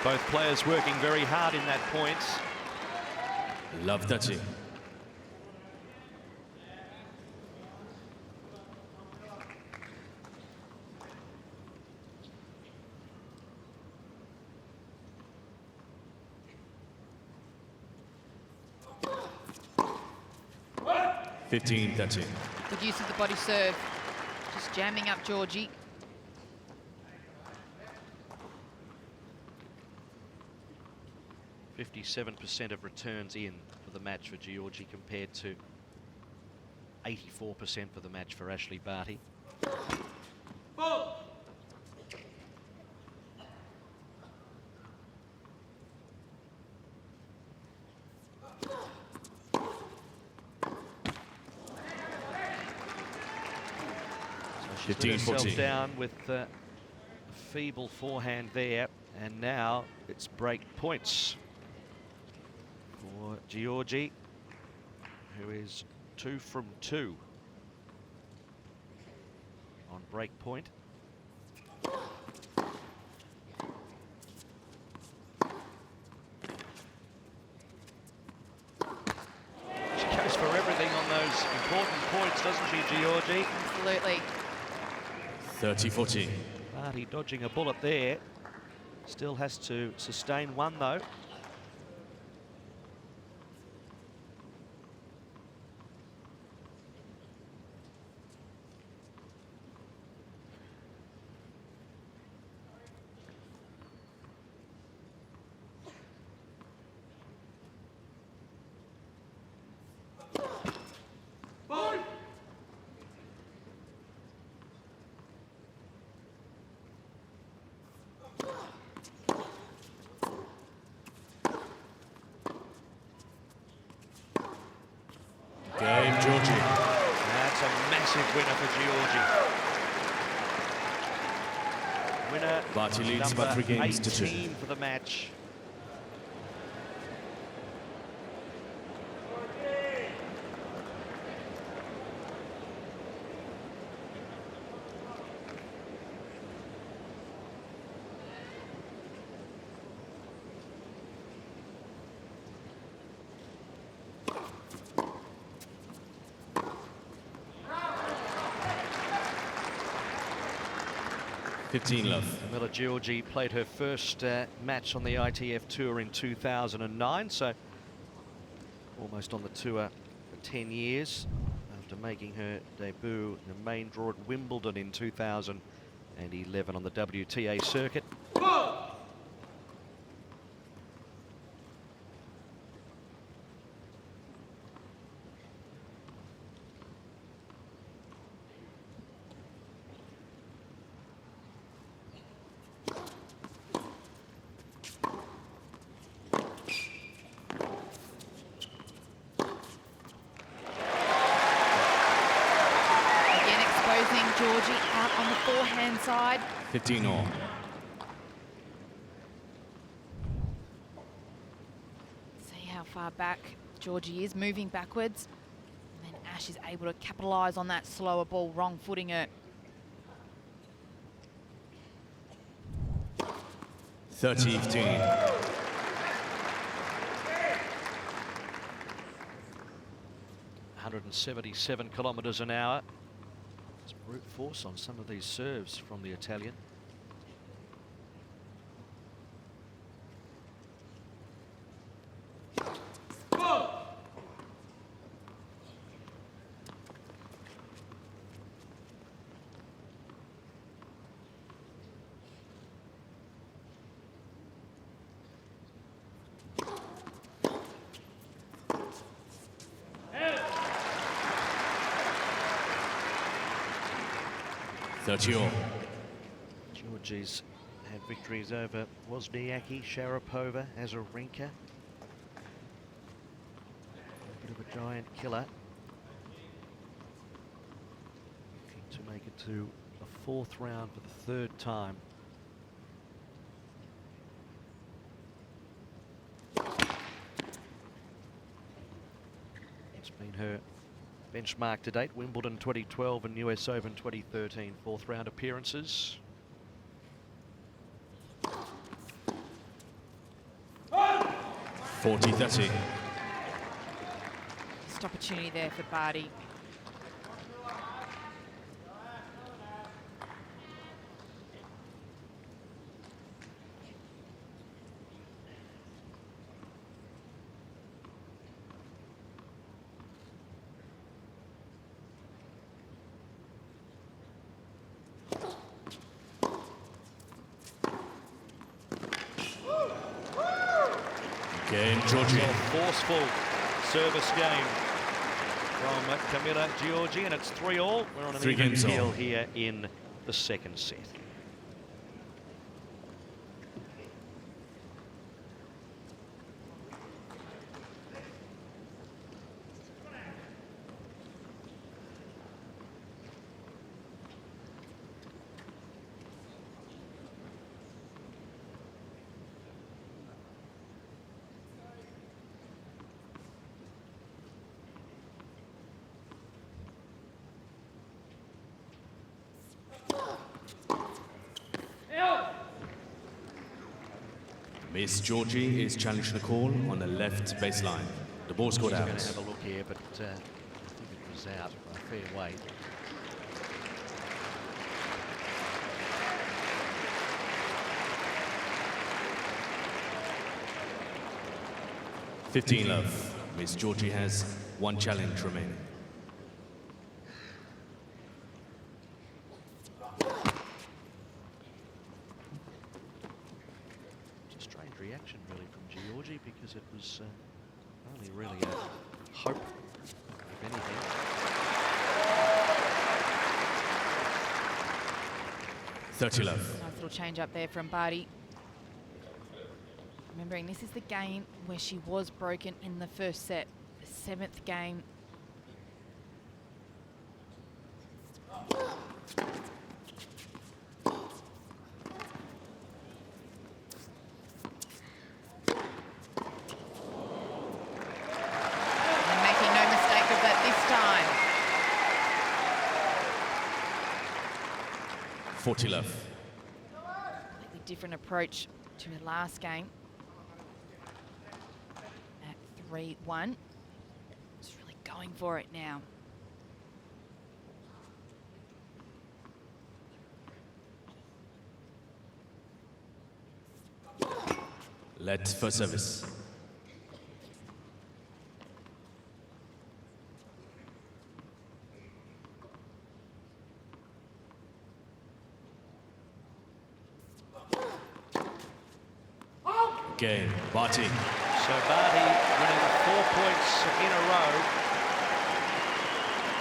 Speaker 2: Both players working very hard in that points.
Speaker 1: Love touching. Fifteen touching.
Speaker 3: Good use of the body serve. Just jamming up Giorgi.
Speaker 2: %57% of returns in for the match for Giorgi compared to 84% for the match for Ashleigh Barty. So she's put herself down with a feeble forehand there, and now it's break points for Giorgi, who is 2 from 2 on break point. She goes for everything on those important points, doesn't she, Giorgi?
Speaker 3: Absolutely.
Speaker 1: 30-14.
Speaker 2: Barty dodging a bullet there. Still has to sustain one, though.
Speaker 1: Game, Giorgi.
Speaker 2: That's a massive winner for Giorgi. Winner
Speaker 1: Barty leads by 3 games to 2.
Speaker 2: 18 for the match. Camila Giorgi played her first match on the ITF Tour in 2009, so almost on the tour for 10 years after making her debut in the main draw at Wimbledon in 2011 on the WTA circuit.
Speaker 3: Giorgi out on the forehand side.
Speaker 1: 15 all.
Speaker 3: See how far back Giorgi is, moving backwards. And then Ash is able to capitalise on that slower ball, wrong footing her.
Speaker 1: 30-15.
Speaker 2: 177 kilometres an hour. It's brute force on some of these serves from the Italian. Giorgi's had victories over Wozniacki, Sharapova, Azarenka. A bit of a giant killer. Looking to make it to a fourth round for the third time. It's been her benchmark to date: Wimbledon 2012 and US Open 2013, fourth round appearances.
Speaker 1: (40-30).
Speaker 3: Missed opportunity there for Barty.
Speaker 1: Cain, Giorgi.
Speaker 2: Forceful service game from Camila Giorgi, and it's 3-all. We're on an even keel here in the second set.
Speaker 1: Miss Giorgi is challenging the call on the left baseline. The ball's scored out.
Speaker 2: Going to have a look here, but I think it was out by a fair way.
Speaker 1: (15-love). Miss Giorgi has one challenge remaining.
Speaker 2: Reaction really from Giorgi, because it was only really a hope, if anything.
Speaker 1: (30-love).
Speaker 3: Nice little change up there from Barty. Remembering this is the game where she was broken in the first set, the seventh game.
Speaker 1: (40-love).
Speaker 3: Completely different approach to her last game at 3-1. Just really going for it now.
Speaker 1: Let for service. Cain, Barty.
Speaker 2: So Barty winning 4 points in a row,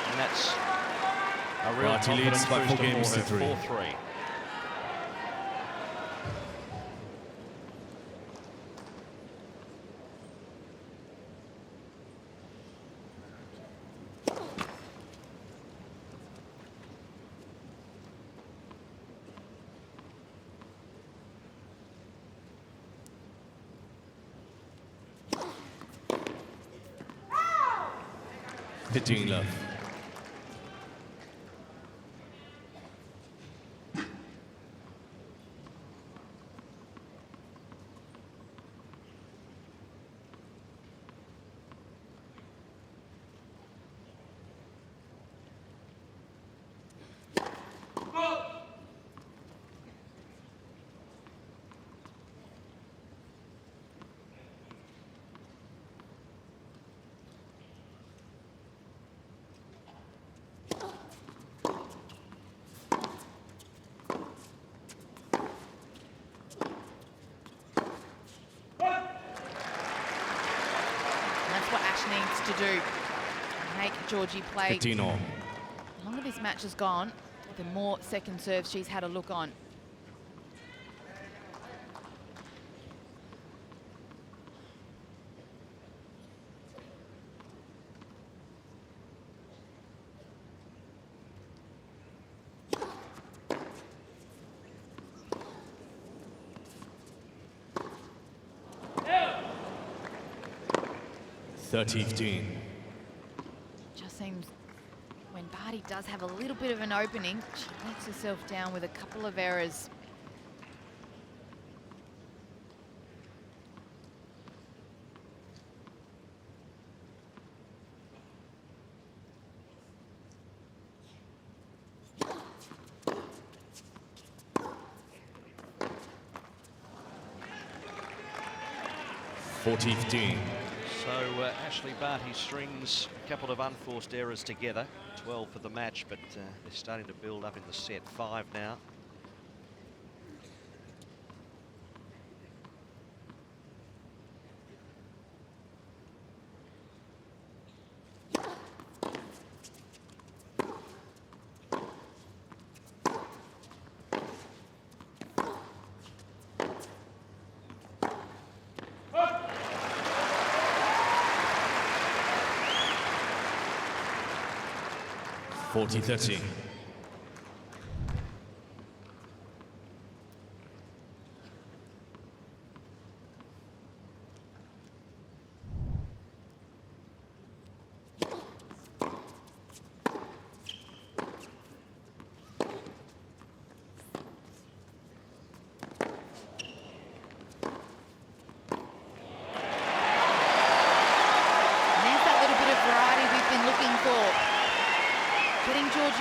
Speaker 2: and that's a real
Speaker 1: Barty leads by 4 games to 3.
Speaker 2: 4-3.
Speaker 1: (15-love).
Speaker 3: what Ash needs to do. Make Giorgi play.
Speaker 1: 15 all.
Speaker 3: The longer this match has gone, the more second serves she's had a look on. Just seems when Barty does have a little bit of an opening, she lets herself down with a couple of errors.
Speaker 2: So Ashleigh Barty strings a couple of unforced errors together. 12 for the match, but they're starting to build up in the set. 5 now.
Speaker 1: (40-30).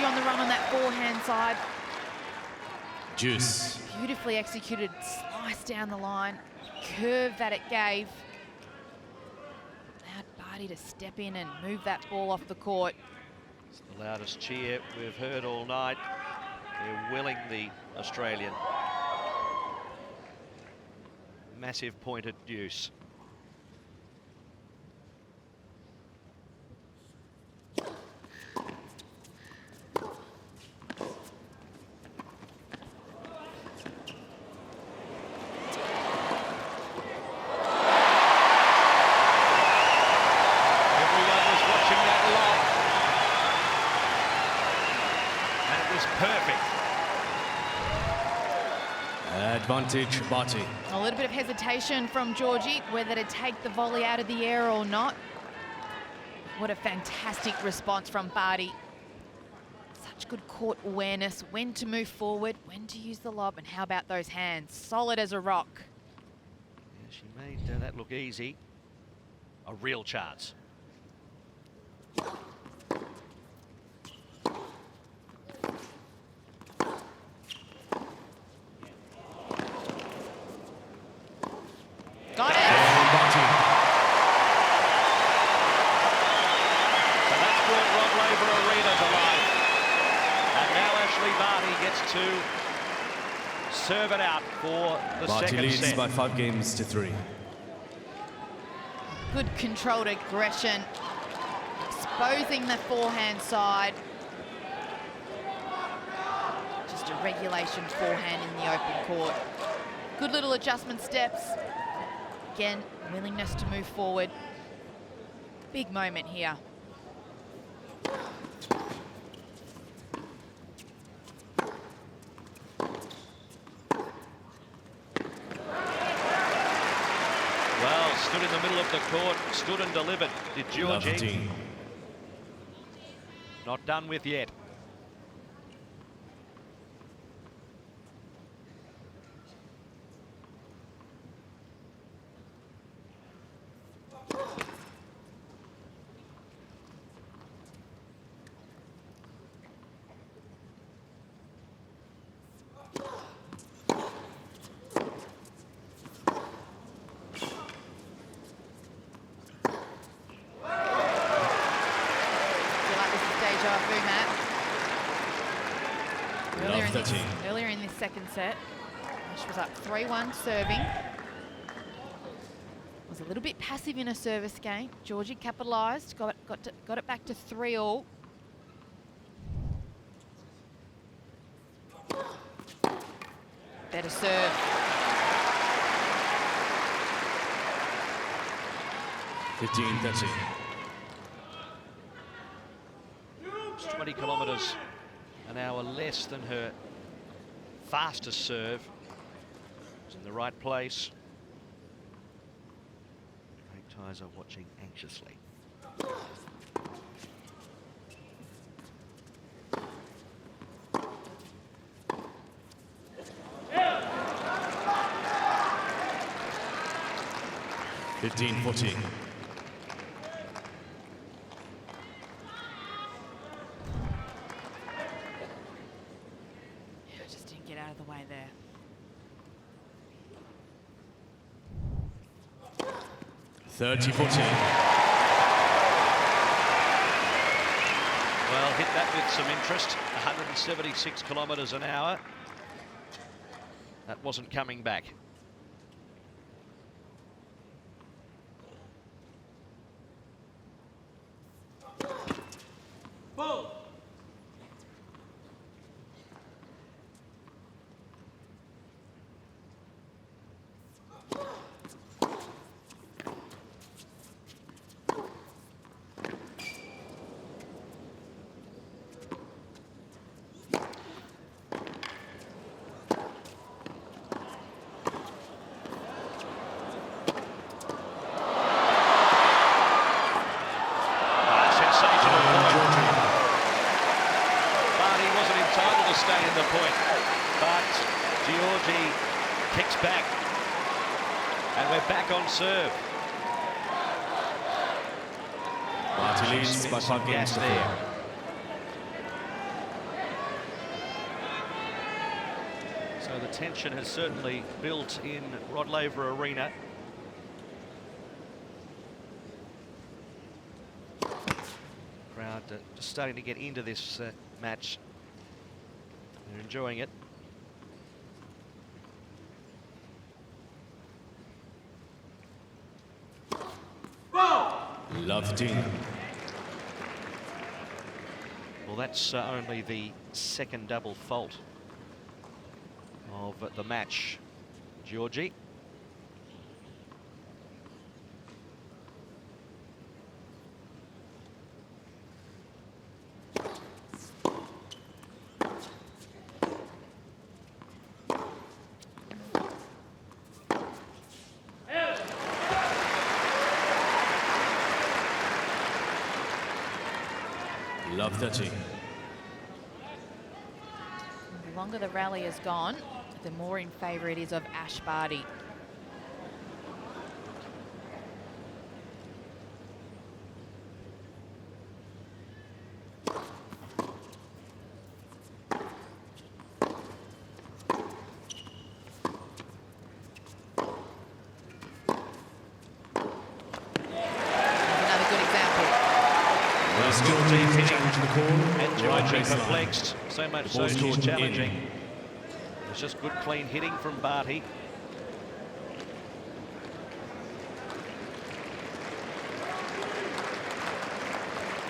Speaker 3: On the run on that forehand side.
Speaker 1: Juice.
Speaker 3: Beautifully executed slice down the line. Curve that it gave. Allowed Barty to step in and move that ball off the court.
Speaker 2: It's the loudest cheer we've heard all night. They're willing the Australian. Massive pointed deuce.
Speaker 1: Advantage, Barty.
Speaker 3: A little bit of hesitation from Giorgi, whether to take the volley out of the air or not. What a fantastic response from Barty. Such good court awareness, when to move forward, when to use the lob, and how about those hands? Solid as a rock.
Speaker 2: Yeah, she made that look easy. A real chance.
Speaker 3: Got it.
Speaker 2: So that's brought Rod Laver Arena to life. And now Ashleigh Barty gets to serve it out for the
Speaker 1: Barty
Speaker 2: second
Speaker 1: leads
Speaker 2: set.
Speaker 1: by 5 games to 3.
Speaker 3: Good controlled aggression. Exposing the forehand side. Just a regulation forehand in the open court. Good little adjustment steps. Again, willingness to move forward. Big moment here.
Speaker 2: Well, stood in the middle of the court, stood and delivered. Did Giorgi. Not done with yet.
Speaker 3: Earlier in this second set, Ash was up 3-1 serving. Was was a little bit passive in a service game. Giorgi capitalised, got it back to 3-all. Better serve.
Speaker 1: (15-13).
Speaker 2: It's 20 kilometres an hour less than her fastest serve. It's in the right place. Ties are watching anxiously.
Speaker 1: Yeah. 15-14.
Speaker 3: Just didn't get out of the way there.
Speaker 1: 30-14.
Speaker 2: Well, hit that with some interest. 176 kilometres an hour. That wasn't coming back.
Speaker 4: Ball.
Speaker 2: Serve.
Speaker 1: Barty leads by 5 games to 4.
Speaker 2: So the tension has certainly built in Rod Laver Arena. Crowd just starting to get into this match. They're enjoying it.
Speaker 1: Love team.
Speaker 2: Well, that's only the second double fault of the match. Giorgi.
Speaker 1: Love 30.
Speaker 3: The longer the rally has gone, the more in favour it is of Ashleigh Barty.
Speaker 2: And Giorgi perplexed, so much so she's challenging. It's just good clean hitting from Barty.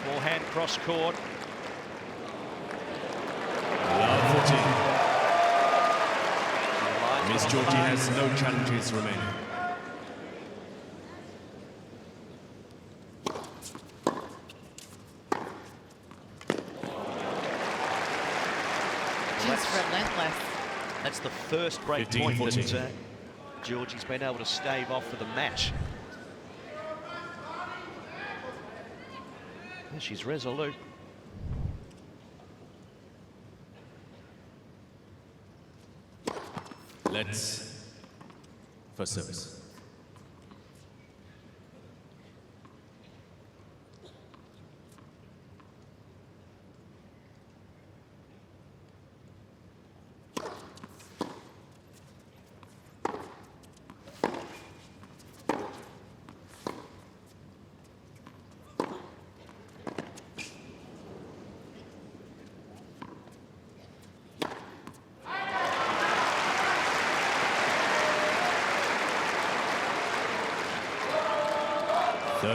Speaker 2: Forehand cross court.
Speaker 1: Love 14. Miss Giorgi has no challenges remaining.
Speaker 3: Relentless.
Speaker 2: That's the first break point that Giorgi's been able to stave off for the match. And she's resolute.
Speaker 1: Let's first service.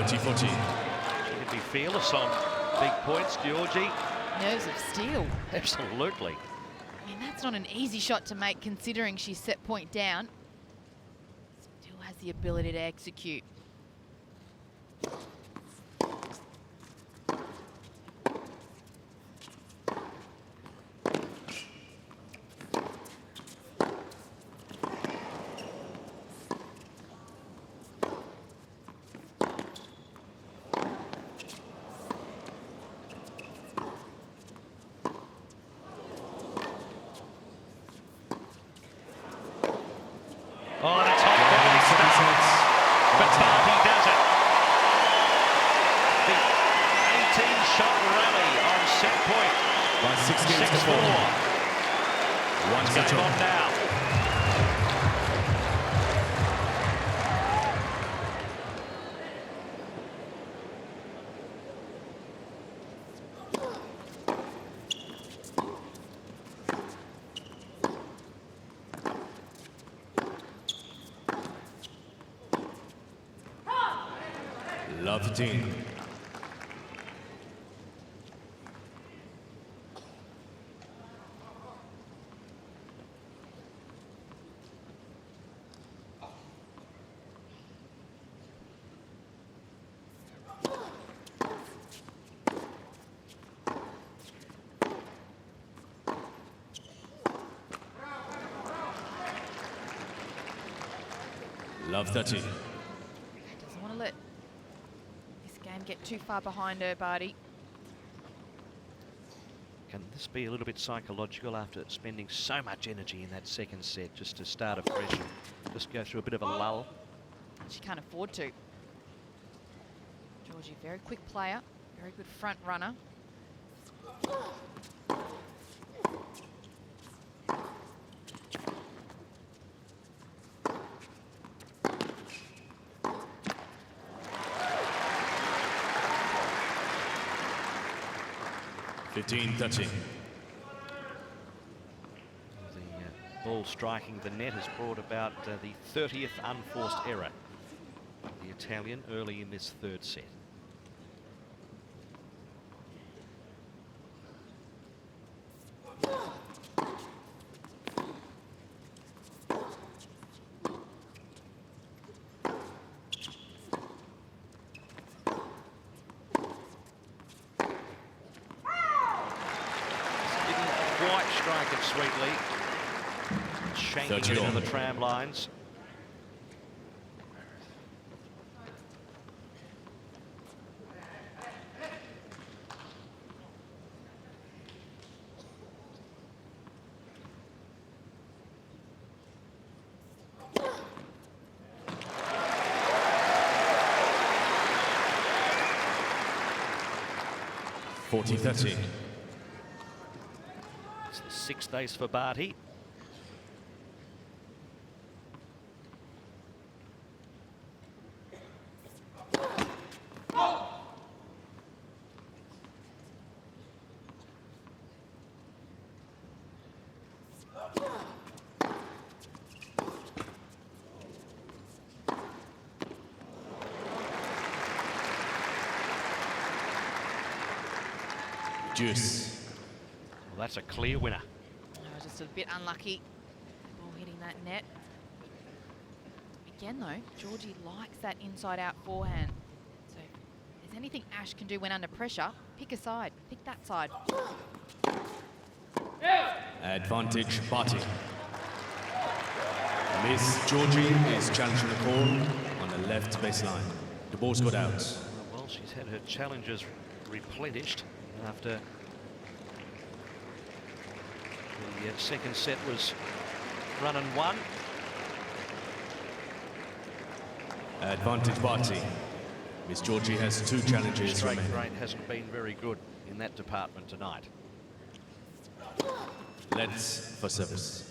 Speaker 1: 30-40.
Speaker 2: She can be fearless on big points, Giorgi.
Speaker 3: Nerves of steel.
Speaker 2: Absolutely.
Speaker 3: I mean, that's not an easy shot to make considering she's set point down. Still has the ability to execute.
Speaker 2: Oh, that's hot quality stuff. But Barty does it. The 18-shot rally on set point.
Speaker 1: By 6 games to 4. 1 set
Speaker 2: Game on now.
Speaker 1: Love the team. Love 30.
Speaker 3: Doesn't want to let this game get too far behind her, Barty.
Speaker 2: Can this be a little bit psychological after spending so much energy in that second set just to start afresh and just go through a bit of a lull?
Speaker 3: She can't afford to. Giorgi, very quick player, very good front runner.
Speaker 2: The
Speaker 1: 15-13.
Speaker 2: ball striking the net has brought about the 30th unforced error of the Italian early in this third set. Quite strike it sweetly. Shanking it into the tram lines.
Speaker 1: (40-30).
Speaker 2: It's the sixth ace for Barty.
Speaker 1: Deuce.
Speaker 2: Well, that's a clear winner.
Speaker 3: Just a bit unlucky. Ball hitting that net. Again, though, Giorgi likes that inside-out forehand. So if there's anything Ash can do when under pressure, pick a side. Pick that side.
Speaker 1: Advantage Barty. Miss Giorgi is challenging the call on the left baseline. The ball's got out.
Speaker 2: Well, she's had her challenges replenished after the second set was run and won.
Speaker 1: Advantage Barty. Miss Giorgi has 2 challenges
Speaker 2: Straight
Speaker 1: remaining.
Speaker 2: rate hasn't been very good in that department tonight.
Speaker 1: Let's for service.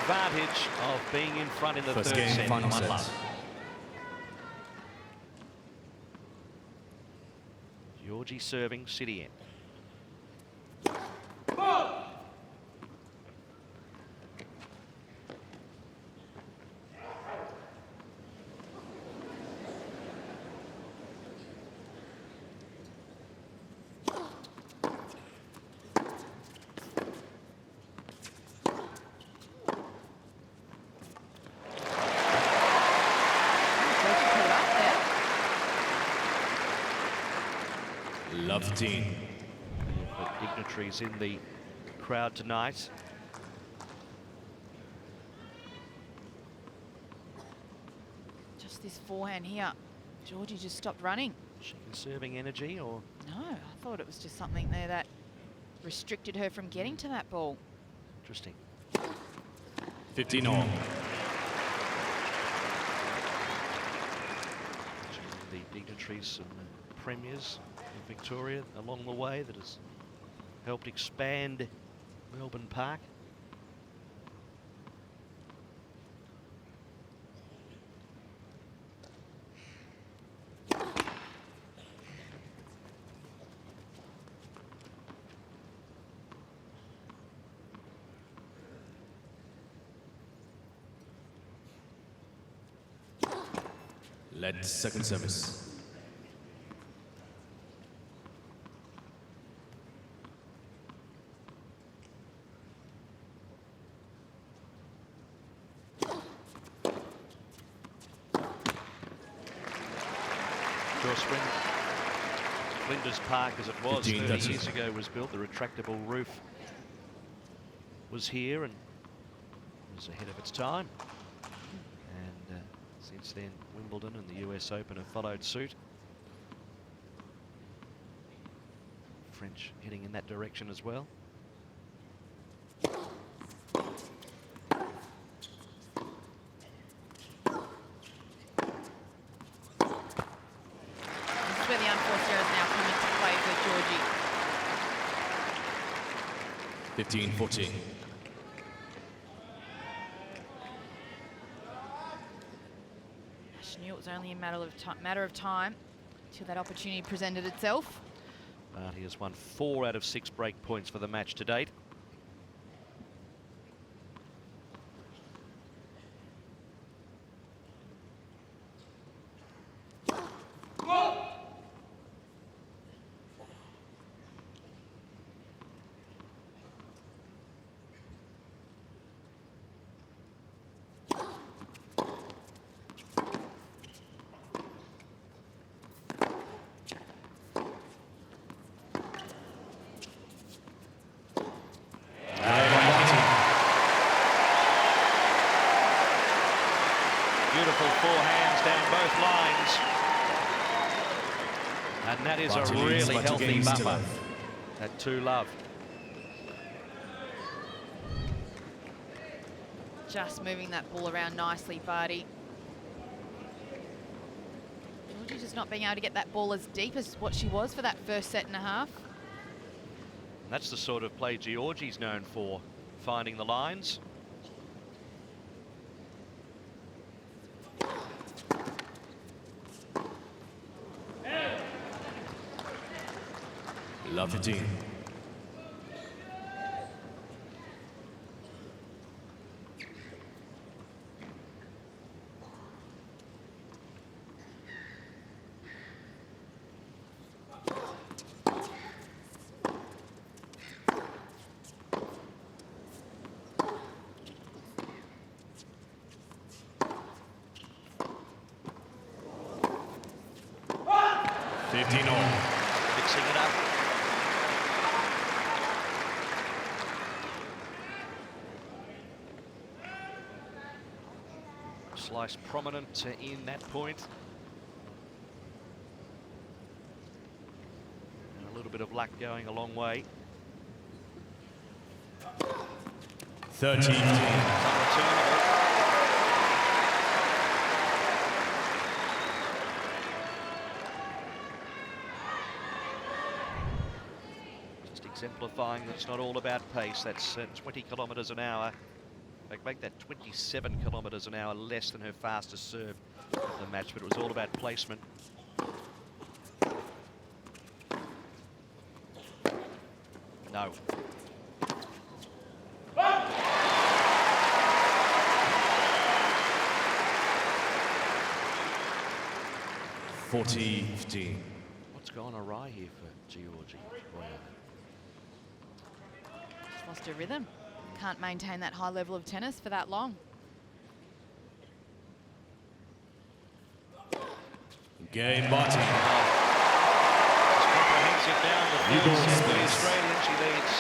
Speaker 2: advantage of being in front in the
Speaker 1: First
Speaker 2: third
Speaker 1: game,
Speaker 2: set.
Speaker 1: final
Speaker 2: One
Speaker 1: set.
Speaker 2: love. Giorgi serving, City in.
Speaker 1: Love team.
Speaker 2: The dignitaries in the crowd tonight.
Speaker 3: Just this forehand here. Giorgi just stopped running.
Speaker 2: She conserving energy, or
Speaker 3: No, I thought it was just something there that restricted her from getting to that ball.
Speaker 2: interesting.
Speaker 1: 15 all.
Speaker 2: The dignitaries and the premiers of Victoria along the way that has helped expand Melbourne Park.
Speaker 1: Led second service.
Speaker 2: Of course, when Flinders Park, as it was
Speaker 1: 15,
Speaker 2: 30
Speaker 1: 30.
Speaker 2: years ago, was built, the retractable roof was here and was ahead of its time. And since then, Wimbledon and the US Open have followed suit. French heading in that direction as well.
Speaker 3: This is where the unforced errors now come into play for Giorgi.
Speaker 1: 15, 14.
Speaker 3: She knew it was only a matter of time till that opportunity presented itself.
Speaker 2: Barty has won 4 out of 6 break points for the match to date. Beautiful forehands down both lines. And that is
Speaker 1: Barty
Speaker 2: a
Speaker 1: leads
Speaker 2: really
Speaker 1: by 2
Speaker 2: healthy
Speaker 1: games to
Speaker 2: buffer
Speaker 1: love.
Speaker 2: at 2-love.
Speaker 3: Just moving that ball around nicely, Barty. Giorgi just not being able to get that ball as deep as what she was for that first set and a half.
Speaker 2: And that's the sort of play Giorgi's known for, finding the lines.
Speaker 1: Love 15.
Speaker 2: Fixing it up. Slice prominent in that point. And a little bit of luck going a long way.
Speaker 1: 13.
Speaker 2: Unreturnable. Just exemplifying that it's not all about pace. That's 20 kilometres an hour fact, make that 27 kilometres an hour less than her fastest serve of the match, but it was all about placement. No.
Speaker 1: (40-15).
Speaker 2: What's gone awry here for Giorgi?
Speaker 3: She's lost her rhythm. Can't maintain that high level of tennis for that long.
Speaker 1: Game Barty.
Speaker 2: Comprehensive down the field set for the Australian. She leads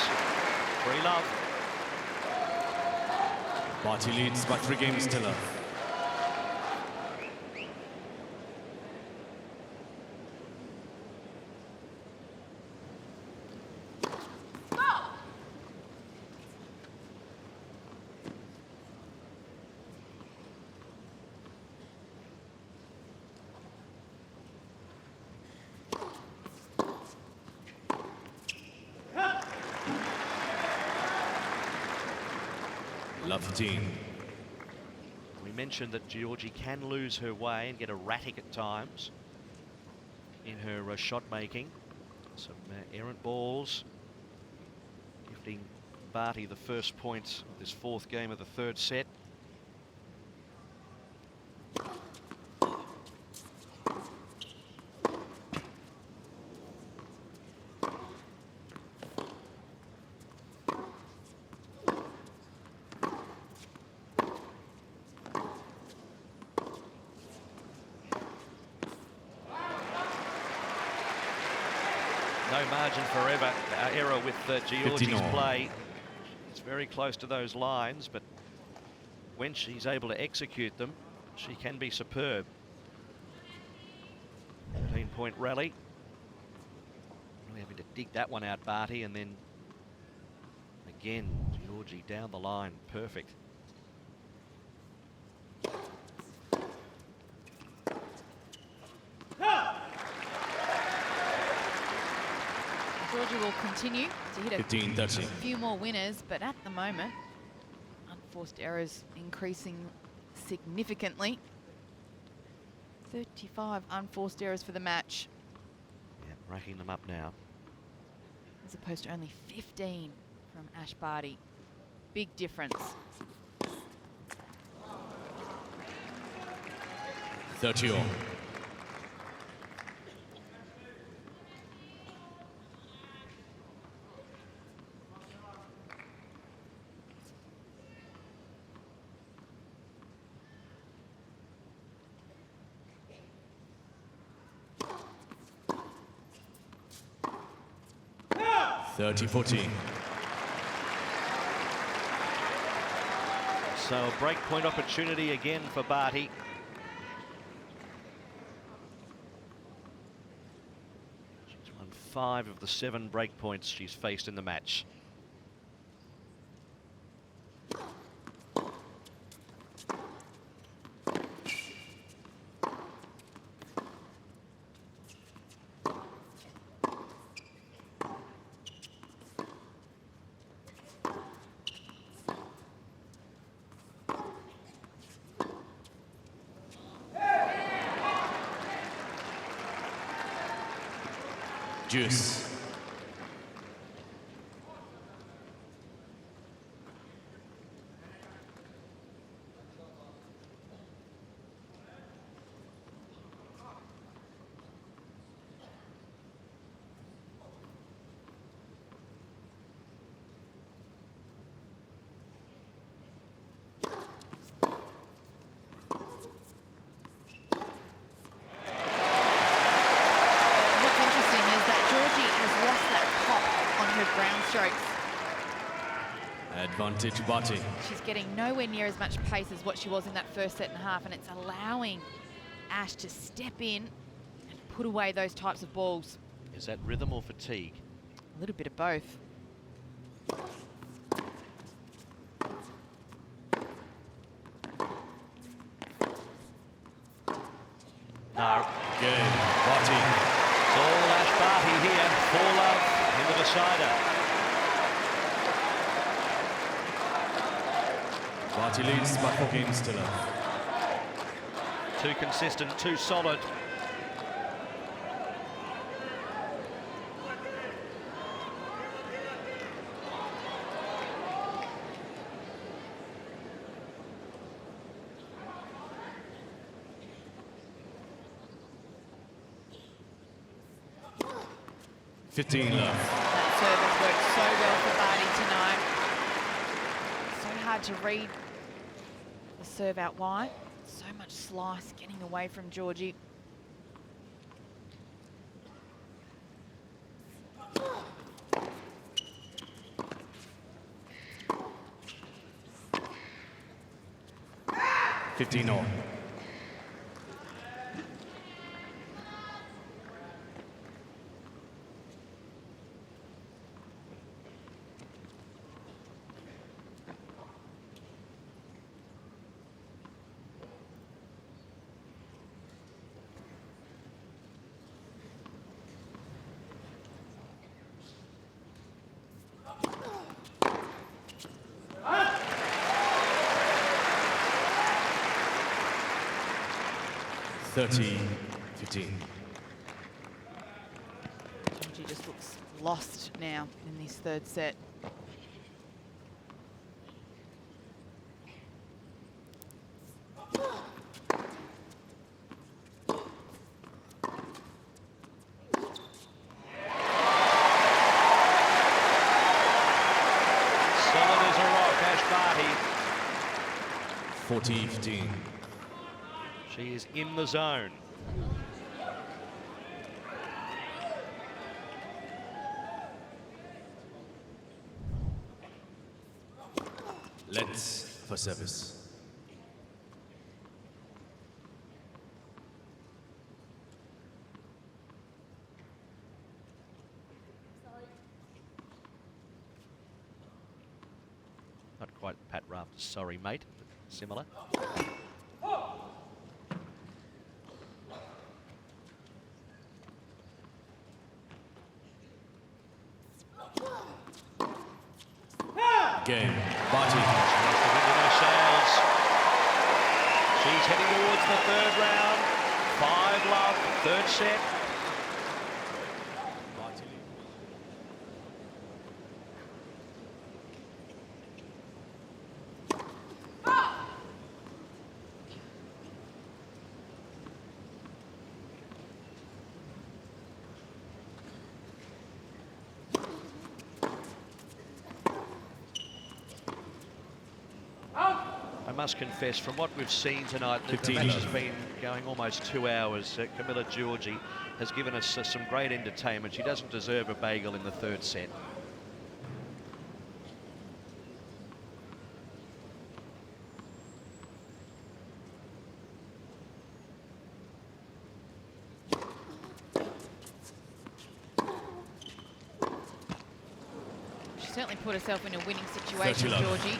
Speaker 2: 3-love.
Speaker 1: Barty leads by 3 games to love. Love 15.
Speaker 2: We mentioned that Giorgi can lose her way and get erratic at times in her shot making. Some errant balls, gifting Barty the first point of this 4th game of the 3rd set. No margin for error with Giorgi's play. It's very close to those lines, but when she's able to execute them, she can be superb. 13-point rally. Really having to dig that one out, Barty, and then again, Giorgi down the line, perfect.
Speaker 3: Giorgi will continue to hit a
Speaker 1: 15-13.
Speaker 3: few more winners, but at the moment, unforced errors increasing significantly. 35 unforced errors for the match.
Speaker 2: Yeah, racking them up now.
Speaker 3: As opposed to only 15 from Ashleigh Barty. Big difference.
Speaker 1: 30-all. (30-14).
Speaker 2: So a break point opportunity again for Barty. She's won 5 of the 7 break points she's faced in the match.
Speaker 1: Juice. Advantage Barty.
Speaker 3: She's getting nowhere near as much pace as what she was in that first set and a half, and it's allowing Ash to step in and put away those types of balls.
Speaker 2: Is that rhythm or fatigue?
Speaker 3: A little bit of both.
Speaker 2: No.
Speaker 1: Good. Barty.
Speaker 2: It's all Ash Barty here. 4-love in the decider.
Speaker 1: Barty leads by 4 games to love.
Speaker 2: Too consistent, too solid.
Speaker 1: Love.
Speaker 3: That service worked so well for Barty tonight. So hard to read the serve out wide. So much slice getting away from Giorgi.
Speaker 1: all.
Speaker 3: Giorgi just looks lost now in this third set.
Speaker 2: Solid as a rock, Ashleigh Barty.
Speaker 1: 40-15.
Speaker 2: She is in the zone.
Speaker 1: Let's for service.
Speaker 2: Not quite Pat Rafter's sorry, mate, but similar.
Speaker 1: Game. Barty.
Speaker 2: She's heading towards the third round. 5-love, third set.
Speaker 1: Barty.
Speaker 2: I must confess, from what we've seen tonight, the
Speaker 1: 15
Speaker 2: match
Speaker 1: love.
Speaker 2: has been going almost 2 hours. Camila Giorgi has given us some great entertainment. She doesn't deserve a bagel in the third set.
Speaker 3: She certainly put herself in a winning situation,
Speaker 1: 30 love.
Speaker 3: Giorgi.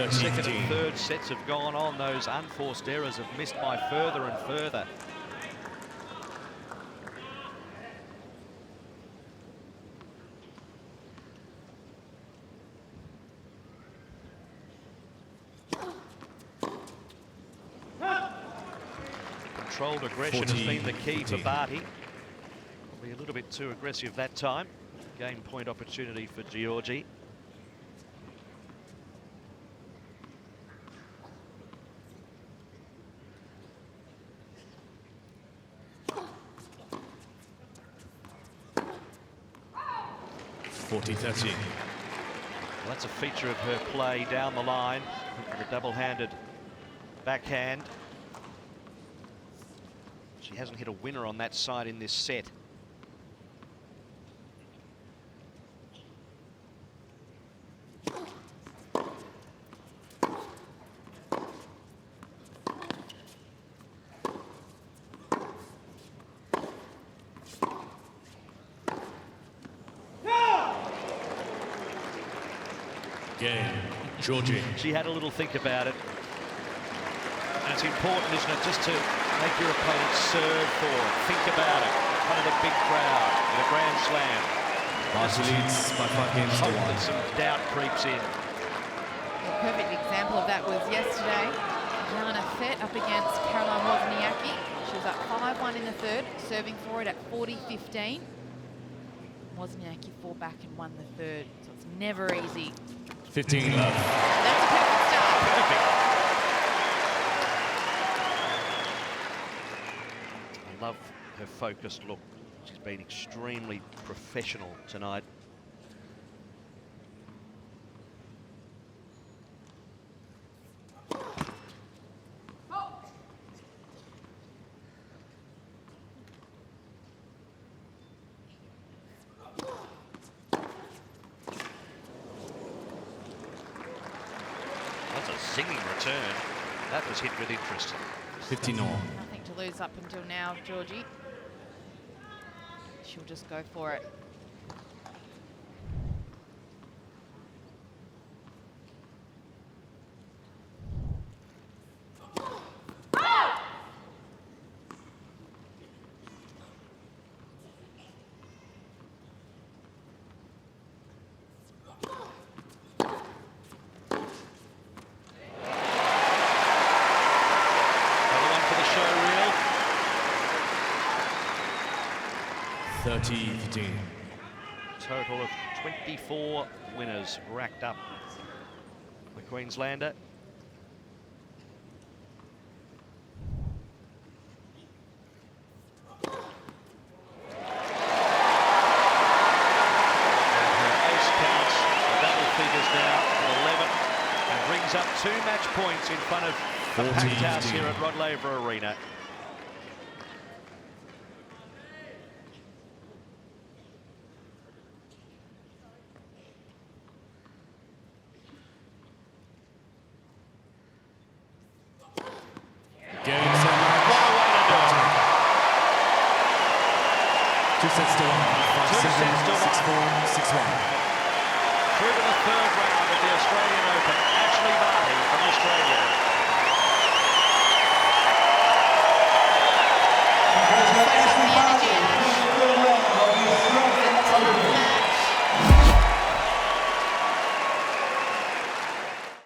Speaker 2: Second and third sets have gone on, those unforced errors have missed by further and further. Controlled aggression has been the key for Barty. Probably a little bit too aggressive that time. Game point opportunity for Giorgi.
Speaker 1: Well,
Speaker 2: that's a feature of her play down the line, the double-handed backhand. She hasn't hit a winner on that side in this set.
Speaker 1: Camila Giorgi.
Speaker 2: She had a little think about it. And it's important, isn't it, just to make your opponent serve for it, think about it, in front of a big crowd, in a Grand Slam.
Speaker 1: Barty leads by 5 games to
Speaker 2: Hope
Speaker 1: 1.
Speaker 2: that some doubt creeps in.
Speaker 3: A perfect example of that was yesterday. Joanna Fett up against Caroline Wozniacki. She was up 5-1 in the third, serving for it at 40-15. Wozniacki fought back and won the third, so it's never easy.
Speaker 1: 15 love.
Speaker 3: That's a perfect start.
Speaker 2: Perfect. I love her focused look. She's been extremely professional tonight. That's a singing return. That was hit with interest.
Speaker 1: 15 all.
Speaker 3: Nothing to lose up until now, Giorgi. She'll just go for it.
Speaker 2: Another one for the show reel.
Speaker 1: 30-15.
Speaker 2: Total of 24 winners racked up. The Queenslander. And her ace counts the double figures now at 11 and brings up 2 match points in front of the packed house here at Rod Laver Arena.
Speaker 1: Game,
Speaker 2: What
Speaker 1: set,
Speaker 2: a way to do it.
Speaker 1: 2 sets to 1.
Speaker 2: 2 sets to
Speaker 1: 5-7, 6-4, 6-1.
Speaker 2: Through to the third round of the Australian Open, Ashleigh Barty from Australia.